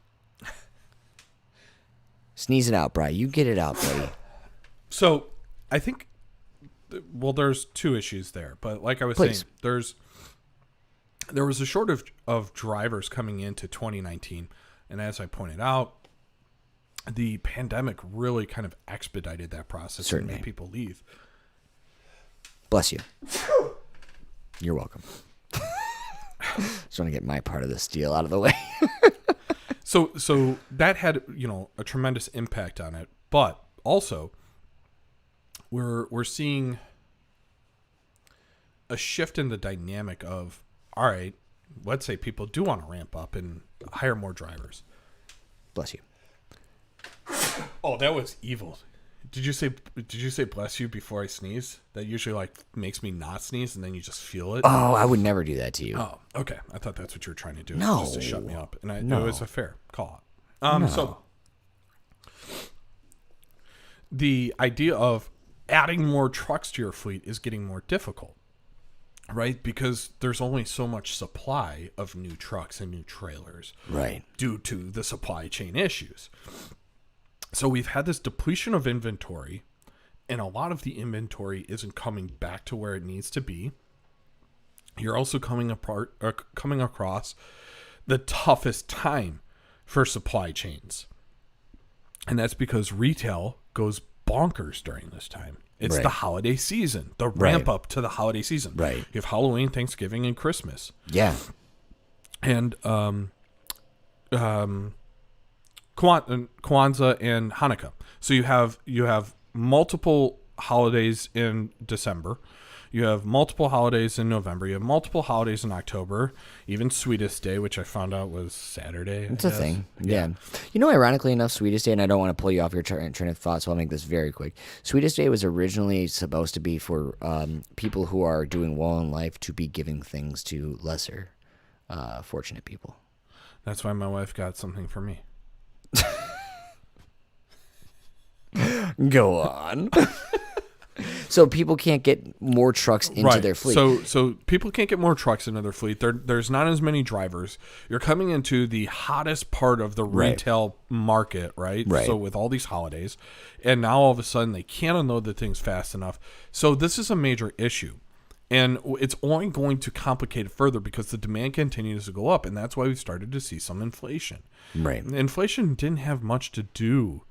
Sneeze it out, Bri. You get it out, buddy. So I think, there's two issues there. But like I was saying, there was a shortage of drivers coming into 2019. And as I pointed out, the pandemic really kind of expedited that process. Certainly. And made people leave. Bless you. You're welcome. Just want to get my part of this deal out of the way. So that had, a tremendous impact on it, but also we're seeing a shift in the dynamic of, all right, let's say people do want to ramp up and hire more drivers. Bless you. Oh, that was evil. Did you say bless you before I sneeze? That usually makes me not sneeze, and then you just feel it. Oh, I would never do that to you. Oh, okay. I thought that's what you were trying to do. No. Just to shut me up. And No. It was a fair call. So the idea of adding more trucks to your fleet is getting more difficult, right? Because there's only so much supply of new trucks and new trailers, right, due to the supply chain issues. So we've had this depletion of inventory, and a lot of the inventory isn't coming back to where it needs to be. You're also coming across the toughest time for supply chains. And that's because retail goes bonkers during this time. It's Right. the holiday season, the ramp up to the holiday season. Right. You have Halloween, Thanksgiving, and Christmas. Yeah. And Kwanzaa and Hanukkah. So you have multiple holidays in December. You have multiple holidays in November. You have multiple holidays in October. Even Sweetest Day, which I found out was Saturday. It's a thing. Yeah. You know, ironically enough, Sweetest Day, and I don't want to pull you off your train of thought, so I'll make this very quick. Sweetest Day was originally supposed to be for people who are doing well in life to be giving things to lesser fortunate people. That's why my wife got something for me. Go on. So people can't get more trucks into their fleet. So people can't get more trucks into their fleet. There's not as many drivers. You're coming into the hottest part of the retail market, right? Right. So with all these holidays, and now all of a sudden they can't unload the things fast enough. So this is a major issue. And it's only going to complicate it further because the demand continues to go up. And that's why we started to see some inflation. Right. Inflation didn't have much to do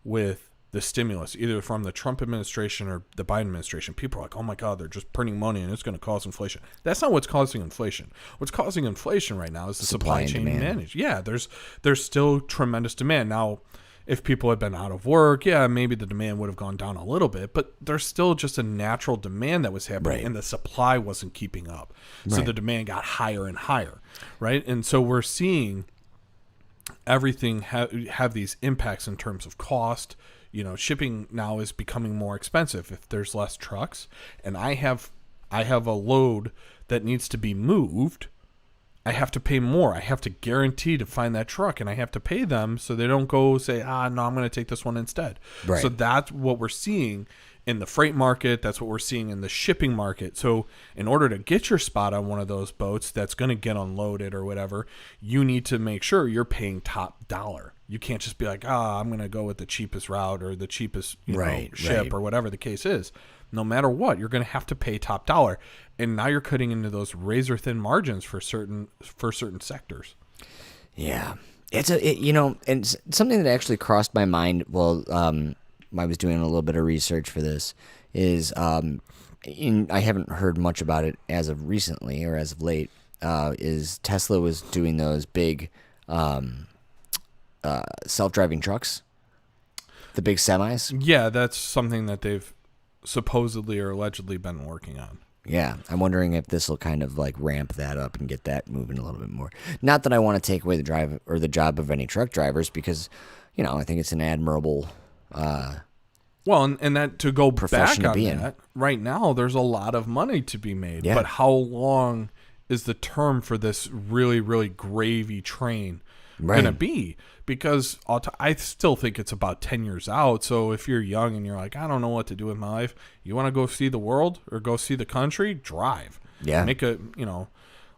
with the stimulus, either from the Trump administration or the Biden administration. People are like, oh my God, they're just printing money and it's going to cause inflation. That's not what's causing inflation. What's causing inflation right now is the supply chain managed. Yeah, there's still tremendous demand. Now, if people had been out of work, yeah, maybe the demand would have gone down a little bit, but there's still just a natural demand that was happening and the supply wasn't keeping up. So the demand got higher and higher, right? And so we're seeing everything have these impacts in terms of cost. You know, shipping now is becoming more expensive if there's less trucks, and I have a load that needs to be moved. I have to pay more. I have to guarantee to find that truck, and I have to pay them so they don't go say, no, I'm going to take this one instead. Right. So that's what we're seeing in the freight market. That's what we're seeing in the shipping market. So in order to get your spot on one of those boats that's going to get unloaded or whatever, you need to make sure you're paying top dollar. You can't just be like, I'm going to go with the cheapest route or the cheapest ship or whatever the case is. No matter what, you're going to have to pay top dollar. And now you're cutting into those razor thin margins for certain sectors. Yeah. It's and something that actually crossed my mind while I was doing a little bit of research for this is I haven't heard much about it as of recently or as of late, is Tesla was doing those big self-driving trucks, the big semis. Yeah, that's something that they've supposedly or allegedly been working on. Yeah, I'm wondering if this will kind of like ramp that up and get that moving a little bit more. Not that I want to take away the drive or the job of any truck drivers, because I think it's an admirable well, and that to go back on in. that, right now there's a lot of money to be made. Yeah. But how long is the term for this really, really gravy train going to be? Because I still think it's about 10 years out. So if you're young and you're like, I don't know what to do with my life, you want to go see the world or go see the country, drive. Yeah. Make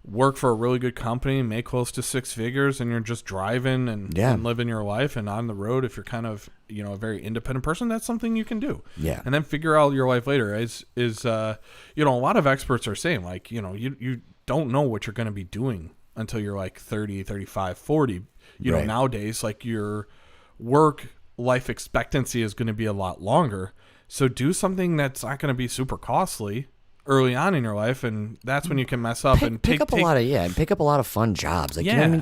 work for a really good company, make close to six figures, and you're just driving and living your life and on the road. If you're kind of, a very independent person, that's something you can do. Yeah. And then figure out your life later. A lot of experts are saying, like, you don't know what you're going to be doing until you're like 30, 35, 40. Nowadays, like, your work life expectancy is going to be a lot longer. So do something that's not going to be super costly early on in your life, and that's when you can mess up and pick up a lot of fun jobs. Like, I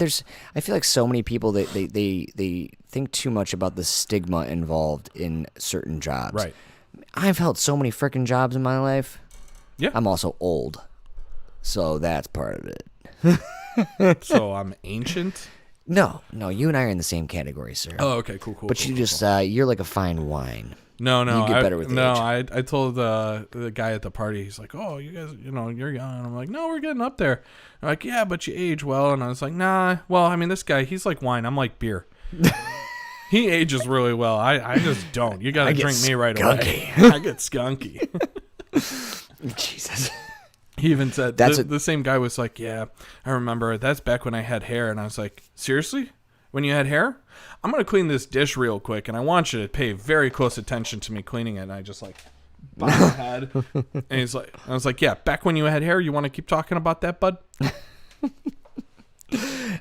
feel like so many people they think too much about the stigma involved in certain jobs. Right. I've held so many freaking jobs in my life. Yeah. I'm also old, so that's part of it. So I'm ancient. No, you and I are in the same category, sir. Oh, okay, cool. But you're like a fine wine. No, you get better with age. I told the guy at the party, he's like, oh, you guys, you're young. And I'm like, no, we're getting up there. They're like, yeah, but you age well. And I was like, nah. Well, I mean, this guy, he's like wine. I'm like beer. He ages really well. I just don't. You got to drink me right away. I get skunky. Jesus. He even said, the same guy was like, yeah, I remember. That's back when I had hair. And I was like, seriously? When you had hair? I'm going to clean this dish real quick, and I want you to pay very close attention to me cleaning it. And I just, like, bob my head. And I was like, yeah, back when you had hair, you want to keep talking about that, bud?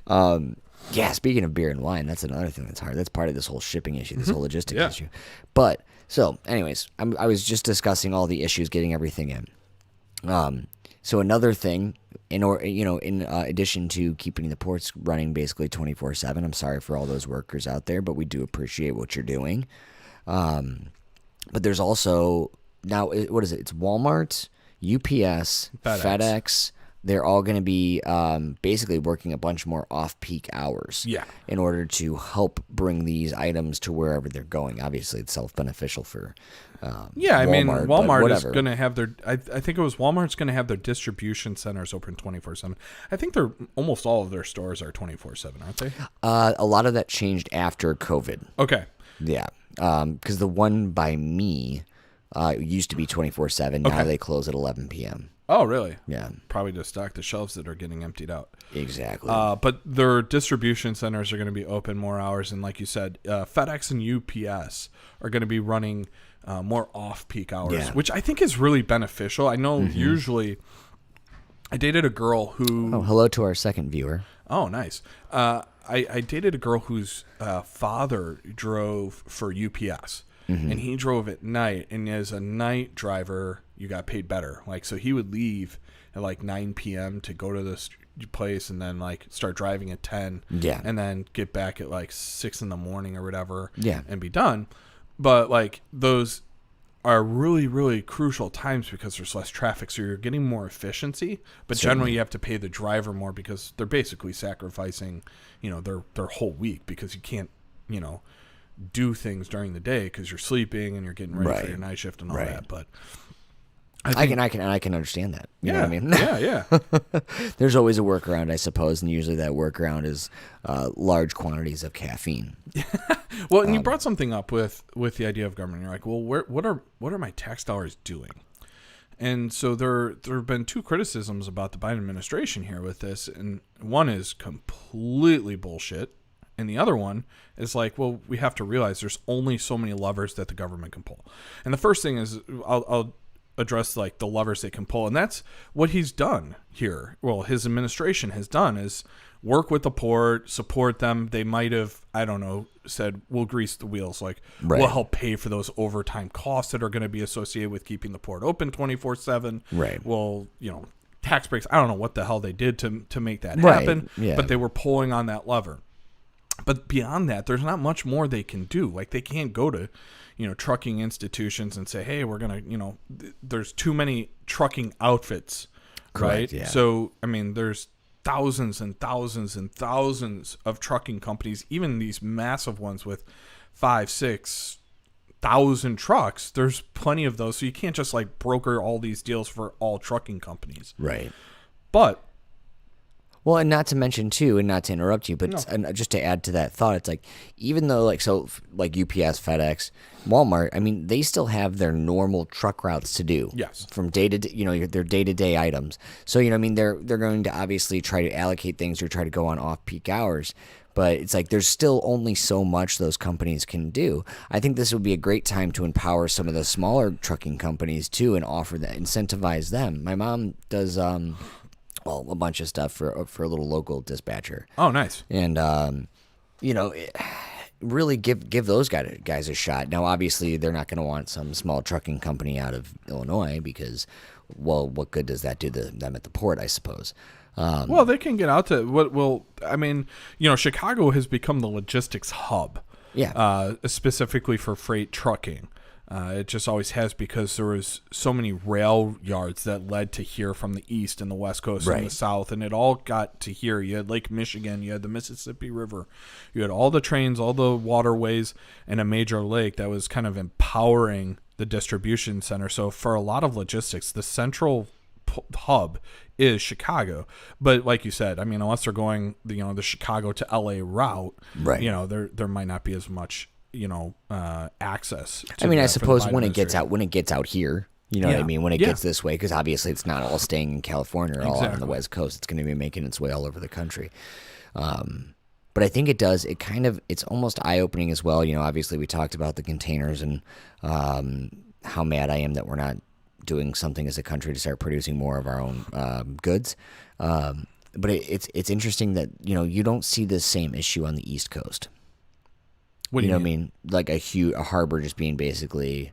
Yeah, speaking of beer and wine, that's another thing that's hard. That's part of this whole shipping issue, this whole logistics Yeah. issue. But so, anyways, I was just discussing all the issues getting everything in. So another thing, in addition to keeping the ports running basically 24/7, I'm sorry for all those workers out there, but we do appreciate what you're doing. But there's also now, what is it? It's Walmart, UPS, FedEx. They're all going to be basically working a bunch more off-peak hours in order to help bring these items to wherever they're going. Obviously, it's self-beneficial for I Walmart, mean, Walmart is whatever. going to have their I think it was Walmart's going to have their distribution centers open 24/7. I think they're almost all of their stores are 24/7, aren't they? A lot of that changed after COVID. Okay. Yeah, because the one by me used to be 24/7. Now they close at 11 p.m. Oh, really? Yeah. Probably to stock the shelves that are getting emptied out. Exactly. But their distribution centers are going to be open more hours. And like you said, FedEx and UPS are going to be running more off-peak hours, which I think is really beneficial. I know usually I dated a girl who... Oh, hello to our second viewer. Oh, nice. I dated a girl whose father drove for UPS. And he drove at night, and as a night driver, you got paid better. Like, so he would leave at like 9 p.m. to go to this place, and then like start driving at 10, and then get back at like 6 in the morning or whatever, and be done. But like those are really, really crucial times because there's less traffic, so you're getting more efficiency. But generally, you have to pay the driver more because they're basically sacrificing, their whole week because you can't, do things during the day because you're sleeping and you're getting ready for your night shift and all that. But I can understand that. You know what I mean? Yeah. There's always a workaround, I suppose, and usually that workaround is large quantities of caffeine. Well, and you brought something up with the idea of government. You're like, well, what are my tax dollars doing? And so there have been two criticisms about the Biden administration here with this, and one is completely bullshit. And the other one is like, well, we have to realize there's only so many levers that the government can pull. And the first thing is I'll address like the levers they can pull. And that's what he's done here. Well, his administration has done is work with the port, support them. They might have, I don't know, said, we'll grease the wheels. Like, we'll help pay for those overtime costs that are going to be associated with keeping the port open 24/7. Right. Well, tax breaks. I don't know what the hell they did to make that happen. Yeah. But they were pulling on that lever. But beyond that, there's not much more they can do. Like, they can't go to, trucking institutions and say, hey, we're going to, there's too many trucking outfits, right? Yeah. So, I mean, there's thousands and thousands and thousands of trucking companies, even these massive ones with 5,000-6,000 trucks. There's plenty of those. So you can't just like broker all these deals for all trucking companies. Right. But well, and not to mention too, and not to interrupt you, but and just to add to that thought, it's like even though like UPS, FedEx, Walmart, I mean, they still have their normal truck routes to do. Yes. From day to day, their day-to-day items. So I mean, they're going to obviously try to allocate things or try to go on off-peak hours. But it's like there's still only so much those companies can do. I think this would be a great time to empower some of the smaller trucking companies too, and offer that, incentivize them. My mom does a bunch of stuff for a little local dispatcher. Oh, nice. And really give those guys a shot. Now, obviously, they're not going to want some small trucking company out of Illinois because, well, what good does that do them at the port? I suppose. Well, they can get out to what. Well, I mean, Chicago has become the logistics hub. Yeah. Specifically for freight trucking. It just always has because there was so many rail yards that led to here from the east and the west coast and the south, and it all got to here. You had Lake Michigan, you had the Mississippi River, you had all the trains, all the waterways, and a major lake that was kind of empowering the distribution center. So for a lot of logistics, the central hub is Chicago. But like you said, I mean, unless they're going the Chicago to LA route, there might not be as much access to. I mean, I suppose when it gets out here, what I mean, when it gets this way, because obviously it's not all staying in California or all on the West Coast. It's going to be making its way all over the country. But I think it's almost eye-opening as well. Obviously we talked about the containers and how mad I am that we're not doing something as a country to start producing more of our own goods. But it's interesting that, you don't see this same issue on the East Coast. What do you know what I mean? Like a harbor just being basically,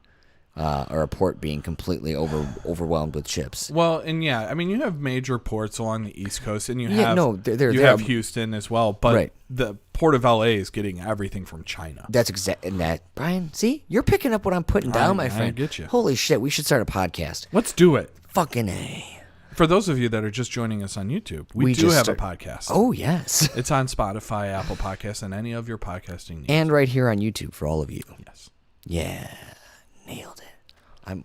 or a port being completely overwhelmed with ships. Well, and you have major ports along the East Coast, and you have Houston as well, but the port of LA is getting everything from China. That's exactly that, Brian. See, you're picking up what I'm putting down, my friend. I get you. Holy shit, we should start a podcast. Let's do it. Fucking A. For those of you that are just joining us on YouTube, we do have a podcast. Oh, yes. It's on Spotify, Apple Podcasts, and any of your podcasting needs. And right here on YouTube for all of you. Yes. Yeah. Nailed it. I'm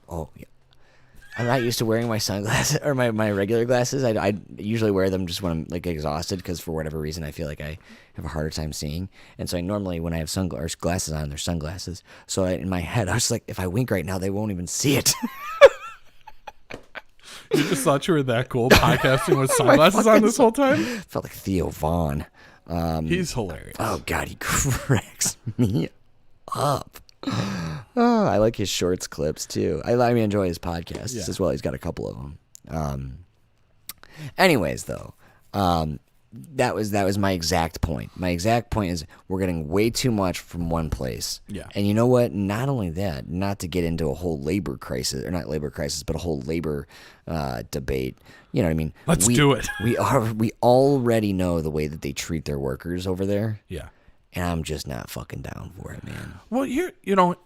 not used to wearing my sunglasses or my regular glasses. I usually wear them just when I'm like exhausted because for whatever reason I feel like I have a harder time seeing. And so I normally, when I have glasses on, they're sunglasses. So in my head, I was like, if I wink right now, they won't even see it. You just thought you were that cool podcasting with sunglasses on this whole time? Felt like Theo Vaughn. He's hilarious. Oh, God, he cracks me up. Oh, I like his shorts clips, too. I enjoy his podcasts as well. He's got a couple of them. Anyways, though, that was my exact point. My exact point is we're getting way too much from one place. Yeah. And you know what? Not only that, not to get into a whole labor crisis, or not labor crisis, but a whole labor debate. You know what I mean? Let's do it. We already know the way that they treat their workers over there. Yeah. And I'm just not fucking down for it, man. Well,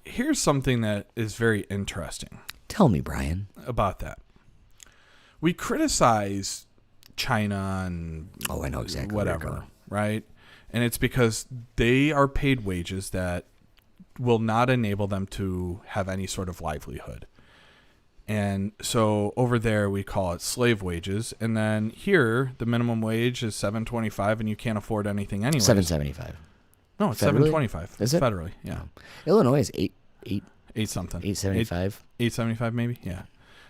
here's something that is very interesting. Tell me, Brian. About that. We criticize China and I know exactly whatever, right? And it's because they are paid wages that will not enable them to have any sort of livelihood. And so over there we call it slave wages, and then here the minimum wage is $7.25, and you can't afford anything anyway. $7.75. No, it's federally? $7.25. Is it federally? Yeah. Illinois is eight something. $8.75. $8.75 maybe. Yeah.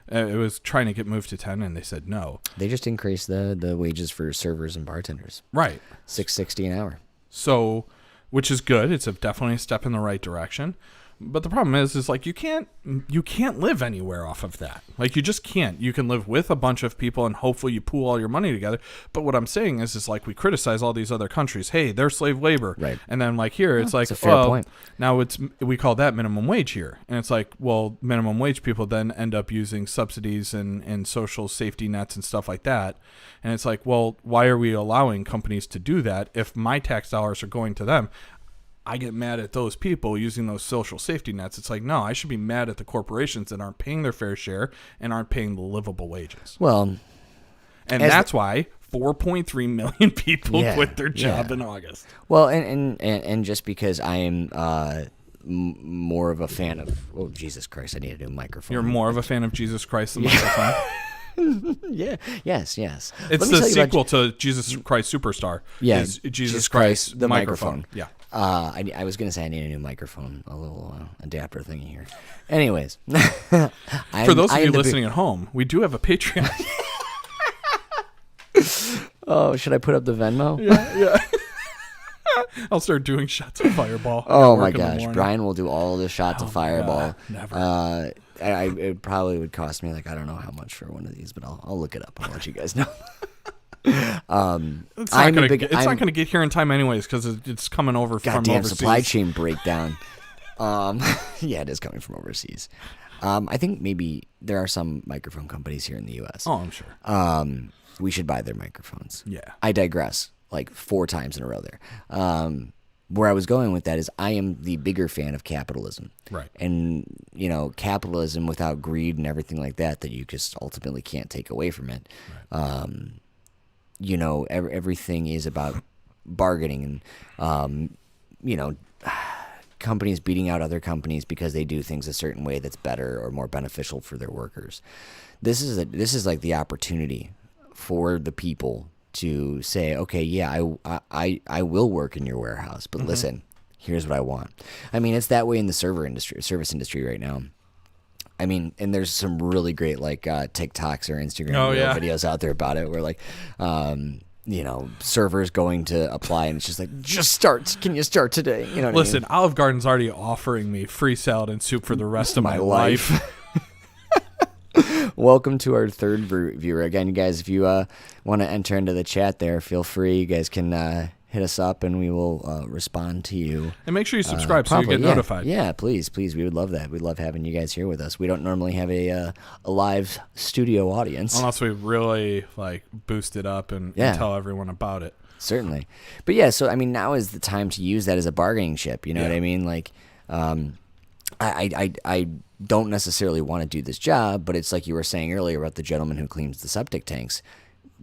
It was trying to get moved to 10, and they said no. They just increased the wages for servers and bartenders. Right. $6.60 an hour. So, which is good. It's definitely a step in the right direction. But the problem is like you can't live anywhere off of that. Like you just can't. You can live with a bunch of people and hopefully you pool all your money together. But what I'm saying is like we criticize all these other countries. Hey, they're slave labor. Right. And then like here, it's like, a fair point. Now we call that minimum wage here. And it's like, well, minimum wage people then end up using subsidies and social safety nets and stuff like that. And it's like, well, why are we allowing companies to do that if my tax dollars are going to them? I get mad at those people using those social safety nets. It's like, no, I should be mad at the corporations that aren't paying their fair share and aren't paying the livable wages. Well, and that's why 4.3 million people quit their job in August. Well, and just because I am more of a fan of, oh, Jesus Christ, I need a new microphone. You're more of a fan of Jesus Christ than microphone? Yeah. Yes. It's the sequel to Jesus Christ Superstar. Yeah. Is Jesus Christ the microphone. Yeah. I was going to say I need a new microphone, a little adapter thingy here. Anyways. For those of you listening at home, we do have a Patreon. Oh, should I put up the Venmo? Yeah. I'll start doing shots of Fireball. Oh, my gosh. Brian will do all the shots of Fireball. Never. It probably would cost me, like, I don't know how much for one of these, but I'll look it up. I'll let you guys know. It's not going to get here in time anyways because it's coming over from overseas. Goddamn supply chain breakdown. Yeah, it is coming from overseas. I think maybe there are some microphone companies here in the U.S. Oh, I'm sure. We should buy their microphones. Yeah. I digress, like 4 times in a row there. Where I was going with that is I am the bigger fan of capitalism. Right. And, capitalism without greed and everything like that you just ultimately can't take away from it. Right. Everything is about bargaining and, companies beating out other companies because they do things a certain way that's better or more beneficial for their workers. This is like the opportunity for the people to say, okay, yeah, I will work in your warehouse, but listen, here's what I want. I mean, it's that way in the service industry right now. I mean, and there's some really great like TikToks or Instagram videos out there about it where like, servers going to apply and it's just like, just start. Can you start today? You know what Listen, I mean? Olive Garden's already offering me free salad and soup for the rest of my life. welcome to our third viewer. Again, you guys, if you want to enter into the chat there, feel free. You guys can hit us up, and we will respond to you. And make sure you subscribe so you get notified. Yeah, please. We would love that. We'd love having you guys here with us. We don't normally have a live studio audience. Unless we really boost it up and tell everyone about it. Certainly. But yeah, so I mean, now is the time to use that as a bargaining chip. You know what I mean? I don't necessarily want to do this job, but it's like you were saying earlier about the gentleman who cleans the septic tanks.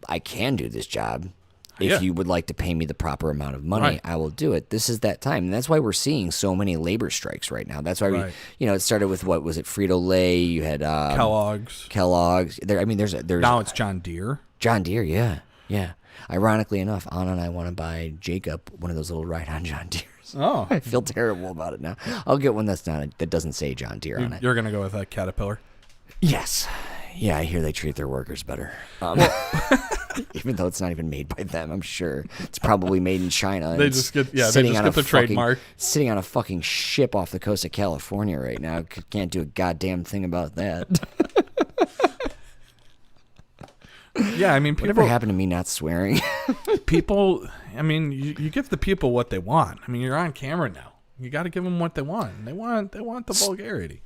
I can do this job. If you would like to pay me the proper amount of money, I will do it. This is that time. And that's why we're seeing so many labor strikes right now. That's why it started with, what was it, Frito-Lay, you had Kellogg's. There's now it's John Deere. John Deere, yeah. Ironically enough, Anna and I want to buy Jacob one of those little ride-on John Deeres. Oh. I feel terrible about it now. I'll get one that doesn't say John Deere on it. You're going to go with a Caterpillar? Yes. Yeah, I hear they treat their workers better. Even though it's not even made by them, I'm sure it's probably made in China. They just get the trademark. Sitting on a fucking ship off the coast of California right now. Can't do a goddamn thing about that. Yeah, I mean, whatever happened to me not swearing? People, I mean, you give the people what they want. I mean, you're on camera now. You got to give them what they want. They want the vulgarity.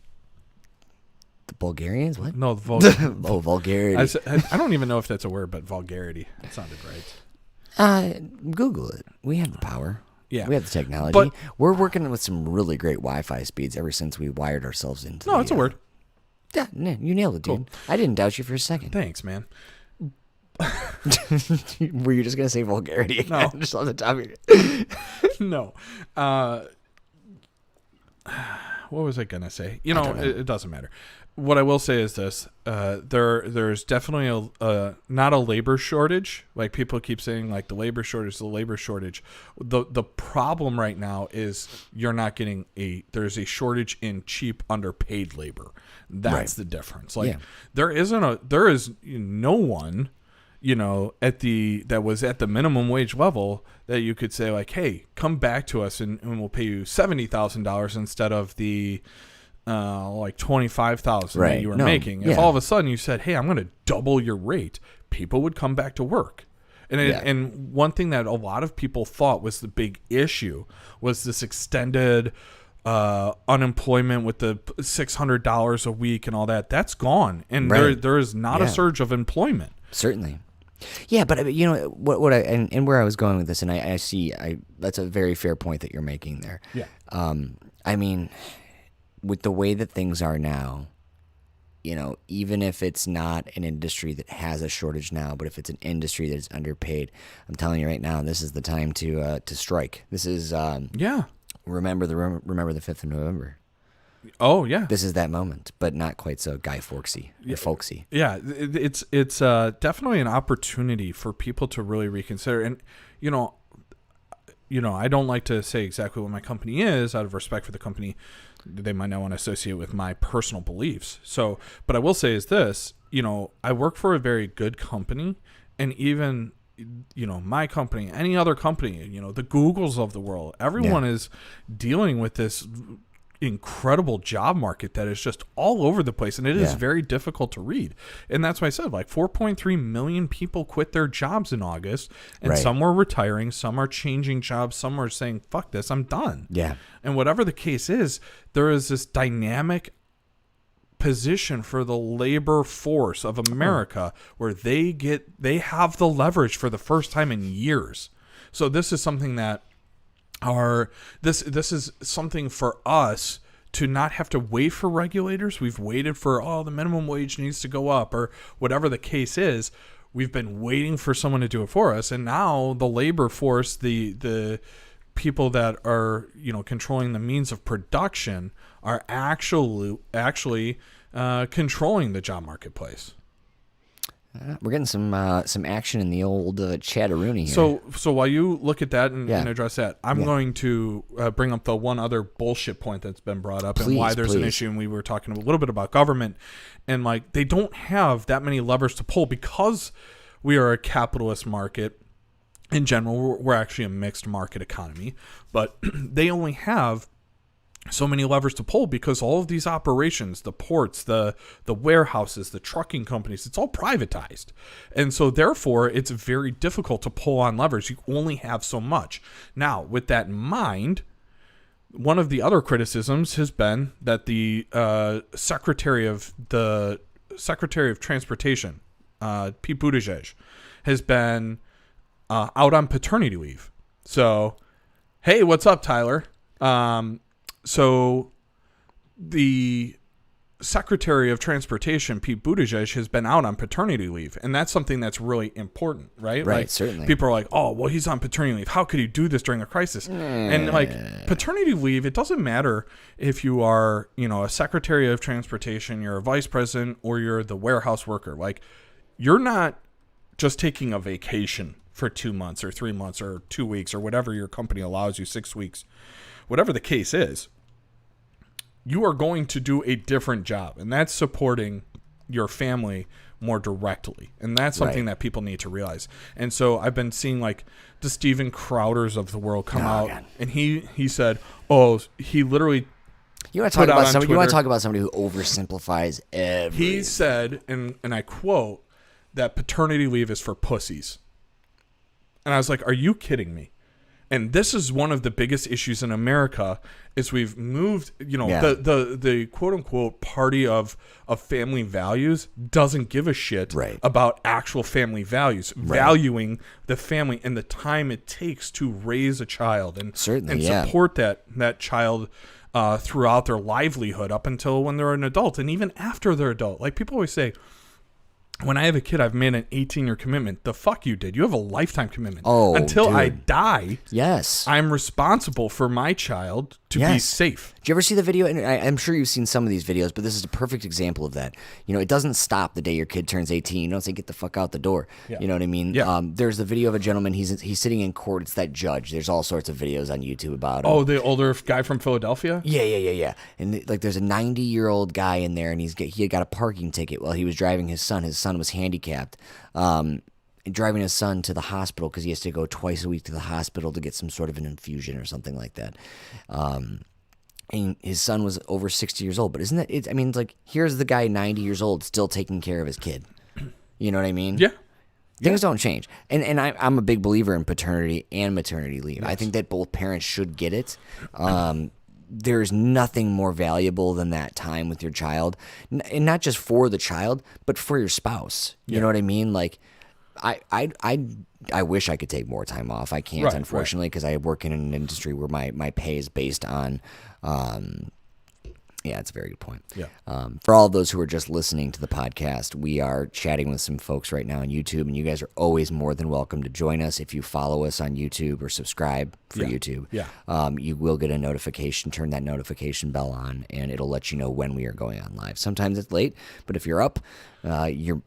The Bulgarians? What? No, the vulgarity. I don't even know if that's a word, but vulgarity. It sounded right. Google it. We have the power. Yeah. We have the technology. But we're working with some really great Wi-Fi speeds ever since we wired ourselves into it's a word. Yeah, you nailed it, dude. Cool. I didn't doubt you for a second. Thanks, man. Were you just going to say vulgarity again? No. Just on the top of it? No. What was I going to say? It doesn't matter. What I will say is this. There's definitely not a labor shortage. Like people keep saying the labor shortage. The problem right now is you're not getting there's a shortage in cheap underpaid labor. That's the difference. There is no one, that was at the minimum wage level that you could say hey, come back to us and we'll pay you $70,000 instead of the $25,000 that you were making. If all of a sudden you said, hey, I'm going to double your rate, people would come back to work. And one thing that a lot of people thought was the big issue was this extended unemployment with the $600 a week and all that. That's gone. And there is not a surge of employment. Certainly. Yeah, but what and where I was going with this, and I see that's a very fair point that you're making there. Yeah. I mean, with the way that things are now, even if it's not an industry that has a shortage now, but if it's an industry that is underpaid, I'm telling you right now, this is the time to strike. This is remember the 5th of November. Oh yeah, this is that moment, but not quite so Guy Fawkesy or folksy. Yeah, it's definitely an opportunity for people to really reconsider. And I don't like to say exactly what my company is out of respect for the company. They might not want to associate with my personal beliefs. So, but I will say is this: I work for a very good company, and even my company, any other company, the Googles of the world, everyone is dealing with this incredible job market that is just all over the place, and it is very difficult to read. And that's why I said 4.3 million people quit their jobs in August, and some were retiring, some are changing jobs, some are saying fuck this, I'm done. And whatever the case is, there is this dynamic position for the labor force of America where they have the leverage for the first time in years. So this is something that this is something for us to not have to wait for regulators. We've waited for the minimum wage needs to go up or whatever the case is. We've been waiting for someone to do it for us, and now the labor force, the people that are controlling the means of production are actually controlling the job marketplace. We're getting some action in the old chatteroony here. So while you look at that and address that, I'm going to bring up the one other bullshit point that's been brought up and why there's an issue. And we were talking a little bit about government, and they don't have that many levers to pull because we are a capitalist market. In general, we're actually a mixed market economy, but they only have so many levers to pull because all of these operations, the ports, the warehouses, the trucking companies, it's all privatized. And so therefore it's very difficult to pull on levers. You only have so much. Now, with that in mind, one of the other criticisms has been that the Secretary of Transportation, Pete Buttigieg, has been out on paternity leave. So, hey, what's up, Tyler? So the Secretary of Transportation, Pete Buttigieg, has been out on paternity leave. And that's something that's really important, right? Right, like, certainly. People are like, oh, well, he's on paternity leave. How could he do this during a crisis? And like paternity leave, it doesn't matter if you are, a Secretary of Transportation, you're a vice president, or you're the warehouse worker. Like, you're not just taking a vacation for 2 months or 3 months or 2 weeks or whatever your company allows you, 6 weeks, whatever the case is. You are going to do a different job, and that's supporting your family more directly. And that's something that people need to realize. And so I've been seeing like the Steven Crowders of the world come out, and he said, he literally You want to talk about somebody who oversimplifies everything. He said, and I quote, that paternity leave is for pussies. And I was like, are you kidding me? And this is one of the biggest issues in America is we've moved, the quote unquote party of family values doesn't give a shit about actual family values, valuing the family and the time it takes to raise a child and support that child throughout their livelihood up until when they're an adult and even after they're adult. Like people always say, when I have a kid, I've made an 18-year commitment. The fuck you did. You have a lifetime commitment. Until I die, I'm responsible for my child to be safe. Did you ever see the video? And I'm sure you've seen some of these videos, but this is a perfect example of that. It doesn't stop the day your kid turns 18. You don't say, get the fuck out the door. Yeah. You know what I mean? Yeah. There's the video of a gentleman. He's sitting in court. It's that judge. There's all sorts of videos on YouTube about him. Oh, the older guy from Philadelphia? Yeah. And like there's a 90-year-old guy in there, and he had got a parking ticket while he was driving his son. His son was handicapped. Driving his son to the hospital because he has to go twice a week to the hospital to get some sort of an infusion or something like that. And his son was over 60 years old. But isn't that it? I mean, it's like, here's the guy 90 years old still taking care of his kid. You know what I mean? Yeah. Things don't change. And I'm a big believer in paternity and maternity leave. Yes. I think that both parents should get it. There's nothing more valuable than that time with your child. And not just for the child, but for your spouse. You know what I mean? Like, I wish I could take more time off. I can't, unfortunately, because I work in an industry where my pay is based on yeah, it's a very good point. Yeah. For all of those who are just listening to the podcast, we are chatting with some folks right now on YouTube, and you guys are always more than welcome to join us if you follow us on YouTube or subscribe for YouTube. Yeah. You will get a notification. Turn that notification bell on, and it'll let you know when we are going on live. Sometimes it's late, but if you're up,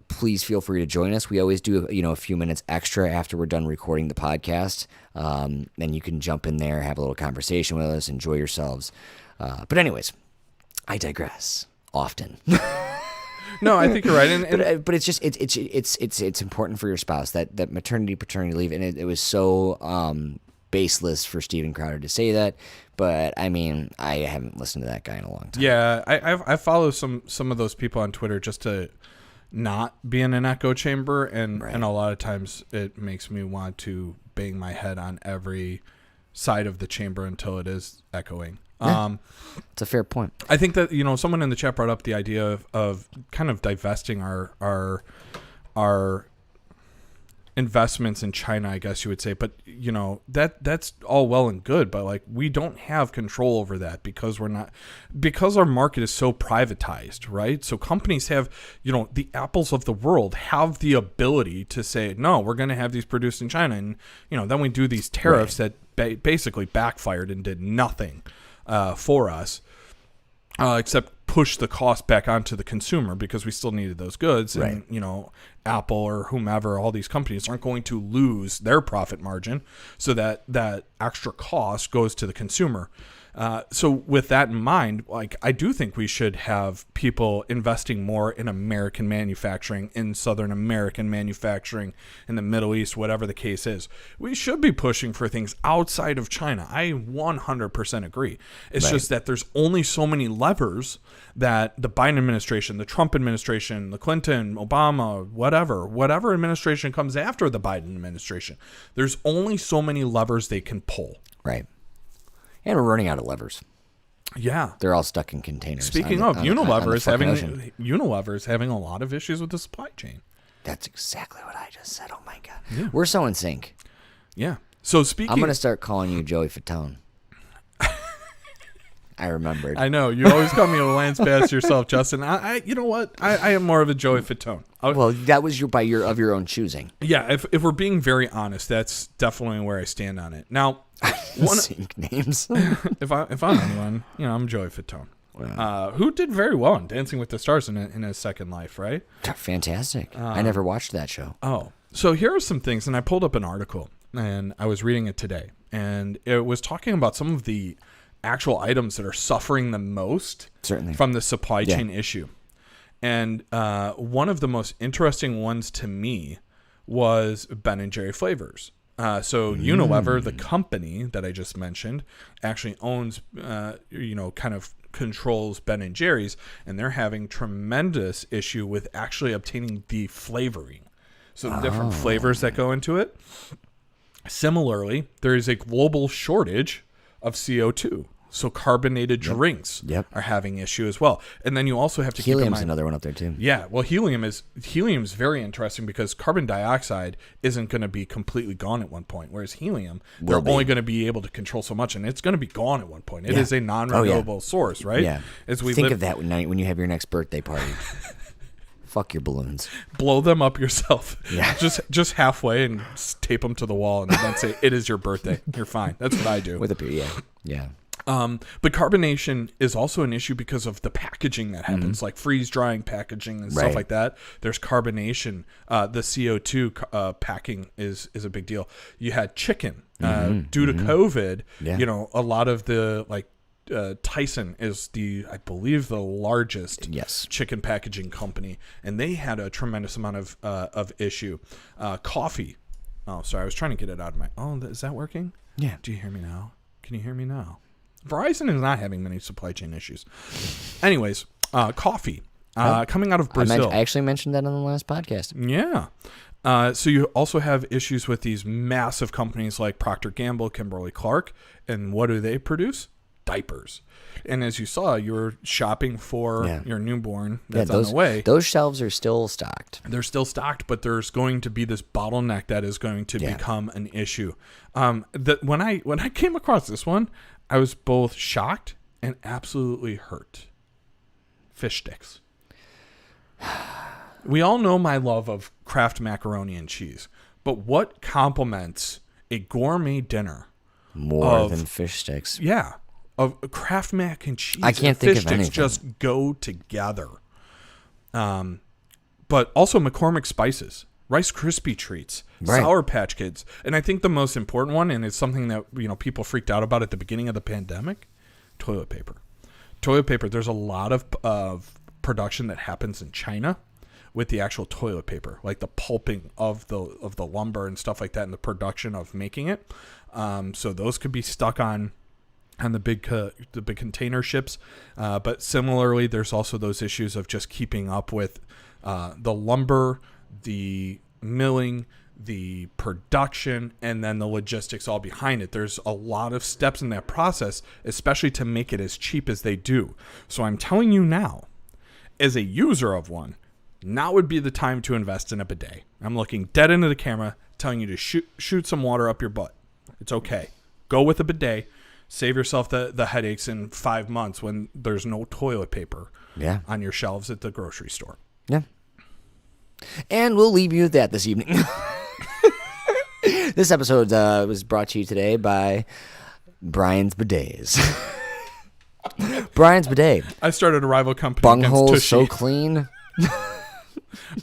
please feel free to join us. We always do a few minutes extra after we're done recording the podcast. Then you can jump in there, have a little conversation with us, enjoy yourselves. But anyways, I digress often. No, I think you're right. But it's just it's important for your spouse that maternity, paternity leave, and it was so baseless for Steven Crowder to say that. But I mean, I haven't listened to that guy in a long time. Yeah, I follow some of those people on Twitter just to not be in an echo chamber, and a lot of times it makes me want to bang my head on every side of the chamber until it is echoing. Yeah, it's a fair point. I think that someone in the chat brought up the idea of kind of divesting our investments in China, I guess you would say. But that's all well and good, but like we don't have control over that because our market is so privatized, right? So companies have, the Apples of the world have the ability to say, no, we're going to have these produced in China, and then we do these tariffs that basically backfired and did nothing for us, except push the cost back onto the consumer because we still needed those goods. And, Apple or whomever, all these companies aren't going to lose their profit margin. So that extra cost goes to the consumer. So with that in mind, like I do think we should have people investing more in American manufacturing, in Southern American manufacturing, in the Middle East, whatever the case is. We should be pushing for things outside of China. I 100% agree. It's just that there's only so many levers that the Biden administration, the Trump administration, the Clinton, Obama, whatever administration comes after the Biden administration, there's only so many levers they can pull. Right. And we're running out of levers. Yeah. They're all stuck in containers. Speaking of, Unilever is having a lot of issues with the supply chain. That's exactly what I just said. Oh my God. Yeah. We're so in sync. Yeah. So speaking, I'm going to start calling you Joey Fatone. I remembered. I know. You always call me a Lance Bass yourself, Justin. I you know what? I am more of a Joey Fatone. Well, that was of your own choosing. Yeah. If we're being very honest, that's definitely where I stand on it. Now, Sync names. if I'm anyone, I'm Joey Fatone. Wow. Who did very well in Dancing with the Stars in his second life, right? Fantastic. I never watched that show. Oh. So here are some things, and I pulled up an article, and I was reading it today, and it was talking about some of the actual items that are suffering the most from the supply chain issue. And one of the most interesting ones to me was Ben & Jerry flavors. So Unilever, the company that I just mentioned, actually owns, kind of controls Ben & Jerry's, and they're having tremendous issue with actually obtaining the flavoring. So the different flavors that go into it. Similarly, there is a global shortage of CO2. So carbonated drinks are having issue as well. And then you also have to keep in mind. Helium's another one up there too. Yeah, well, helium's very interesting because carbon dioxide isn't going to be completely gone at one point, whereas helium, they're only going to be able to control so much, and it's going to be gone at one point. It is a non-renewable source, right? Yeah. Think of that when you have your next birthday party. Fuck your balloons. Blow them up yourself. Yeah. Just halfway and tape them to the wall and then say, it is your birthday. You're fine. That's what I do. With a beer, yeah. But carbonation is also an issue because of the packaging that happens, like freeze drying packaging and stuff like that. There's carbonation. The CO2 packing is a big deal. You had chicken due to COVID. Yeah. A lot of the Tyson is I believe the largest chicken packaging company, and they had a tremendous amount of issue. Coffee. Oh, sorry, I was trying to get it out of my. Oh, is that working? Yeah. Do you hear me now? Can you hear me now? Verizon is not having many supply chain issues. Anyways, coffee coming out of Brazil. I actually mentioned that on the last podcast. Yeah. So you also have issues with these massive companies like Procter & Gamble, Kimberly-Clark, and what do they produce? Diapers. And as you saw, you were shopping for your newborn that's on the way. Those shelves are still stocked. They're still stocked, but there's going to be this bottleneck that is going to become an issue. When I came across this one, I was both shocked and absolutely hurt. Fish sticks. We all know my love of Kraft macaroni and cheese, but what complements a gourmet dinner more than fish sticks? Yeah. Of Kraft mac and cheese. I can't think fish of anything. Sticks just go together. But also McCormick Spices, Rice Krispie Treats, Sour Patch Kids, and I think the most important one, and it's something that people freaked out about at the beginning of the pandemic, toilet paper. Toilet paper. There's a lot of production that happens in China with the actual toilet paper, like the pulping of the lumber and stuff like that, and the production of making it. So those could be stuck on the big container ships, but similarly, there's also those issues of just keeping up with the lumber, the milling, the production, and then the logistics all behind it. There's a lot of steps in that process, especially to make it as cheap as they do. So I'm telling you now, as a user of one, now would be the time to invest in a bidet. I'm looking dead into the camera, telling you to shoot some water up your butt. It's okay. Go with a bidet. Save yourself the headaches in 5 months when there's no toilet paper on your shelves at the grocery store. Yeah. And we'll leave you with that this evening. This episode was brought to you today by Brian's Bidets. Brian's Bidet. I started a rival company Bunghole against Tushy. so clean.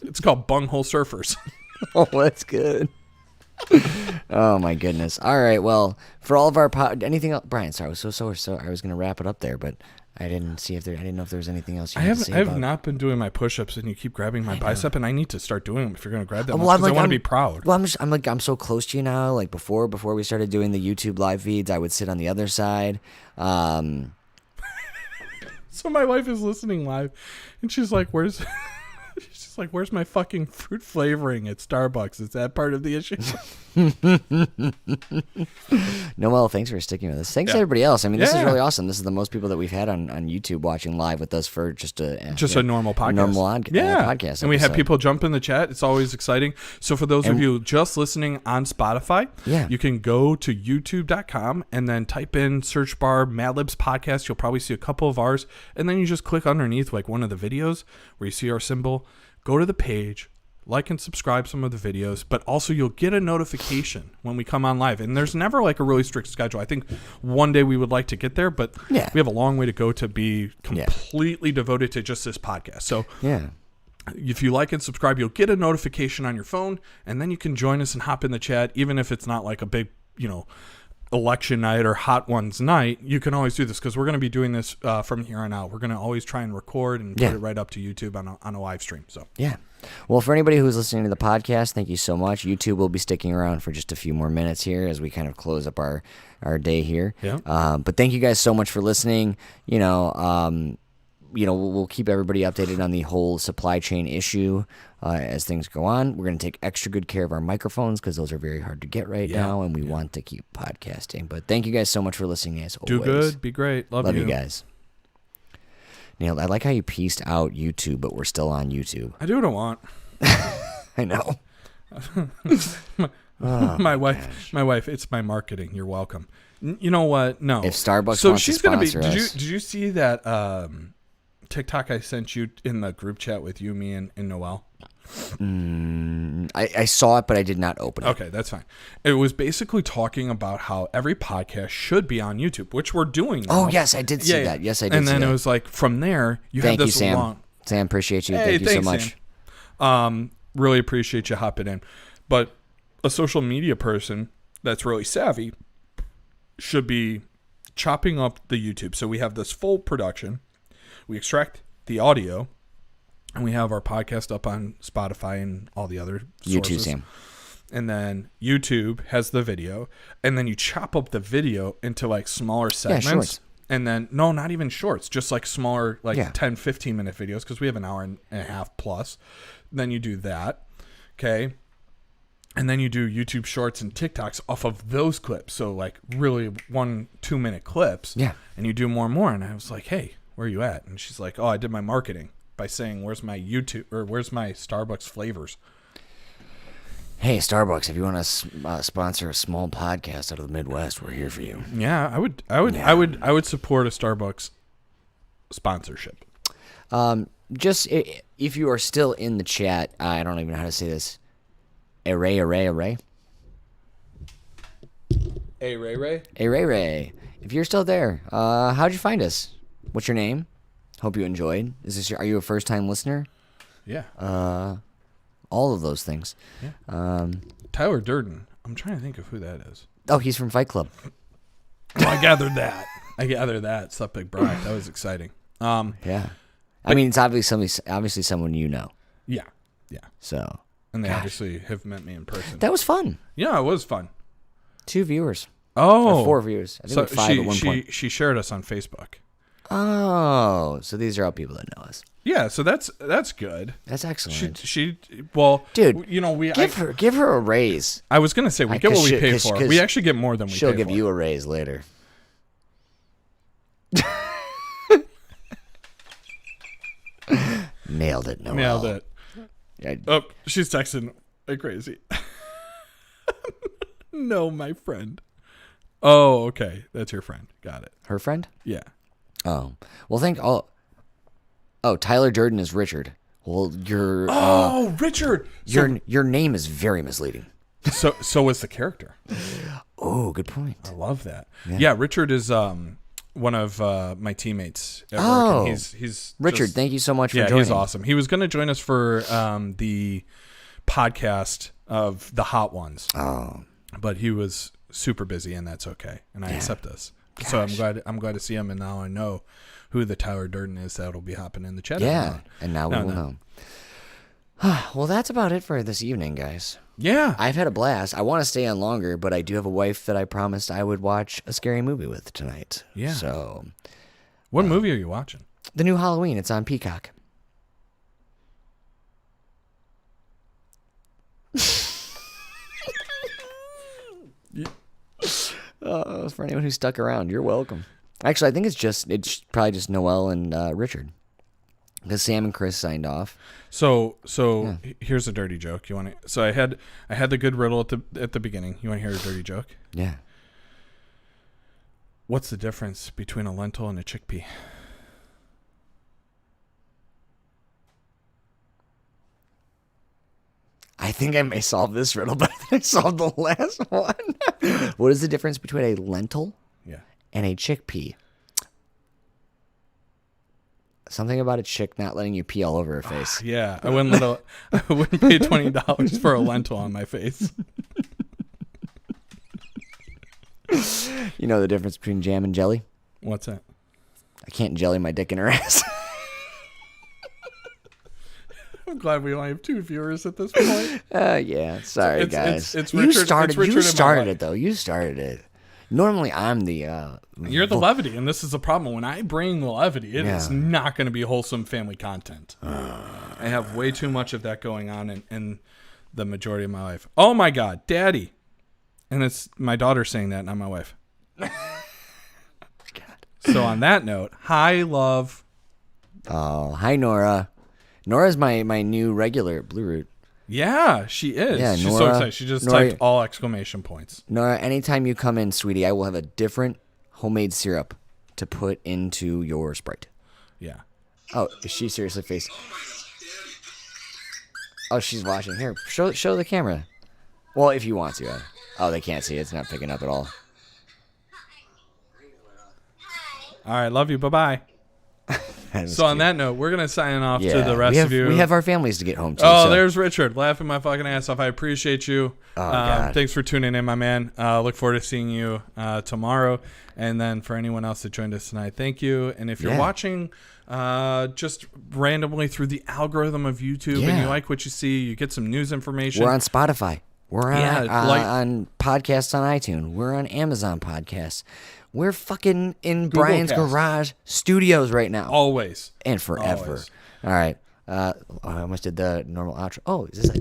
It's called Bunghole Surfers. Oh, that's good. Oh my goodness. All right. Well, for all of our anything else, Brian. Sorry, I was so I was gonna wrap it up there, but I didn't see if there. I didn't know if there was anything else you had to say I have about. not been doing my push-ups, and you keep grabbing my bicep, and I need to start doing them if you're going to grab them. Well, Because I want to be proud. Well, I'm so close to you now. Like before we started doing the YouTube live feeds, I would sit on the other side. So my wife is listening live, and she's like, "Where's?" She's like, "Where's my fucking fruit flavoring at Starbucks? Is that part of the issue?" Noel, thanks for sticking with us. Thanks to everybody else. I mean, this is really awesome. This is the most people that we've had on YouTube watching live with us for just a normal podcast. Podcast. And we have people jump in the chat. It's always exciting. So for those of you just listening on Spotify, you can go to youtube.com and then type in search bar MadLibs podcast. You'll probably see a couple of ours. And then you just click underneath like one of the videos where you see our symbol. Go to the page. Like and subscribe some of the videos, but also you'll get a notification when we come on live. And there's never like a really strict schedule. I think one day we would like to get there, but we have a long way to go to be completely devoted to just this podcast. So if you like and subscribe, you'll get a notification on your phone, and then you can join us and hop in the chat, even if it's not like a big, election night or hot ones night. You can always do this because we're going to be doing this from here on out. We're going to always try and record and put it right up to YouTube on a live stream. So well, for anybody who's listening to the podcast, thank you so much. YouTube will be sticking around for just a few more minutes here as we kind of close up our day here. But thank you guys so much for listening. We'll keep everybody updated on the whole supply chain issue as things go on. We're going to take extra good care of our microphones because those are very hard to get right now, and we want to keep podcasting. But thank you guys so much for listening, as always. Do good, be great. Love you guys. Neil, I like how you pieced out YouTube, but we're still on YouTube. I do what I want. I know. My wife. It's my marketing. You're welcome. You know what? No. If Starbucks wants to sponsor us. Did you see that TikTok I sent you in the group chat with you, me, and Noel? I saw it, but I did not open it. Okay, that's fine. It was basically talking about how every podcast should be on YouTube, which we're doing now. Oh, yes, I did see that. Yes, I did and see then that. It was like, from there, you Thank have this you, Sam. long... Sam, appreciate you. Hey, Thank you so much. Sam. Really appreciate you hopping in. But a social media person that's really savvy should be chopping up the YouTube. So we have this full production. We extract the audio, and we have our podcast up on Spotify and all the other sources. YouTube, Sam. And then YouTube has the video, and then you chop up the video into like smaller segments. Shorts. And then, no, not even shorts, just like smaller, like 10, 15-minute videos, because we have an hour and a half plus. Then you do that, okay? And then you do YouTube shorts and TikToks off of those clips. So like really 1-2 minute clips. Yeah. And you do more and more. And I was like, hey, where are you at? And she's like, oh, I did my marketing by saying, where's my YouTube or where's my Starbucks flavors? Hey, Starbucks, if you want to sponsor a small podcast out of the Midwest, we're here for you. Yeah, I would support a Starbucks sponsorship. Just if you are still in the chat, I don't even know how to say this. Array. Ray. If you're still there, how'd you find us? What's your name? Hope you enjoyed. Are you a first time listener? Yeah. All of those things. Yeah. Tyler Durden. I'm trying to think of who that is. Oh, he's from Fight Club. Well, I gathered that. Sup, Big Brock. That was exciting. Yeah. I mean, it's obviously someone you know. Yeah. So. And they obviously have met me in person. That was fun. Yeah, it was fun. 2 viewers. Oh. Or 4 viewers. I think 5 at one point. She shared us on Facebook. Oh, so these are all people that know us. Yeah, so that's good. That's excellent. Dude, give her a raise. I was gonna say we get what we pay for. We actually get more than we pay for. She'll give you a raise later. Nailed it, Noel. Nailed it. Yeah. Oh, she's texting like crazy. No, my friend. Oh, okay. That's your friend. Got it. Her friend? Yeah. Oh. Well, Oh, Tyler Durden is Richard. Well, Richard. Your name is very misleading. So is the character. Oh, good point. I love that. Yeah, Richard is one of my teammates at work. And he's Richard, thank you so much for joining. Yeah, he's awesome. He was going to join us for the podcast of the Hot Ones. Oh. but he was super busy, and that's okay. And I accept this. Gosh. So I'm glad to see him, and now I know who the Tyler Durden is that'll be hopping in the chat. Yeah, and now we will know. Well, that's about it for this evening, guys. Yeah. I've had a blast. I want to stay on longer, but I do have a wife that I promised I would watch a scary movie with tonight. Yeah. So, what movie are you watching? the new Halloween. It's on Peacock. For anyone who stuck around, you're welcome. Actually, I think it's probably just Noelle and Richard, because Sam and Chris signed off. So here's a dirty joke. You want to? So I had the good riddle at the beginning. You want to hear a dirty joke? Yeah. What's the difference between a lentil and a chickpea? I think I may solve this riddle, but I solved the last one. What is the difference between a lentil and a chickpea? Something about a chick not letting you pee all over her face. Yeah, I wouldn't pay $20 for a lentil on my face. You know the difference between jam and jelly? What's that? I can't jelly my dick in her ass. I'm glad we only have 2 viewers at this point. Yeah. Sorry, guys. It's you Richard, started. it's Richard You and my started wife. it, though. You started it. Normally, I'm the. You're the levity, and this is a problem. When I bring the levity, it is not going to be wholesome family content. I have way too much of that going on in the majority of my life. Oh my God, Daddy! And it's my daughter saying that, not my wife. God. So on that note, hi, love. Oh, hi, Nora. Nora's my new regular Blue Root. Yeah, she is. Yeah, She's Nora, so excited. She just typed all exclamation points. Nora, anytime you come in, sweetie, I will have a different homemade syrup to put into your Sprite. Yeah. Oh, is she seriously facing? Oh, she's watching. Here, show the camera. Well, if you want to. Oh, they can't see it. It's not picking up at all. All right, love you. Bye-bye. So on that note, we're going to sign off to the rest of you. We have our families to get home to. Oh, so. there's Richard laughing my fucking ass off. I appreciate you. God. Thanks for tuning in, my man. Look forward to seeing you tomorrow. And then for anyone else that joined us tonight, thank you. And if you're watching just randomly through the algorithm of YouTube and you like what you see, you get some news information. We're on Spotify. We're on podcasts on iTunes. We're on Amazon Podcasts. We're fucking in Google Brian's Cast. Garage Studios right now. Always. And forever. Always. All right. I almost did the normal outro. Oh, is this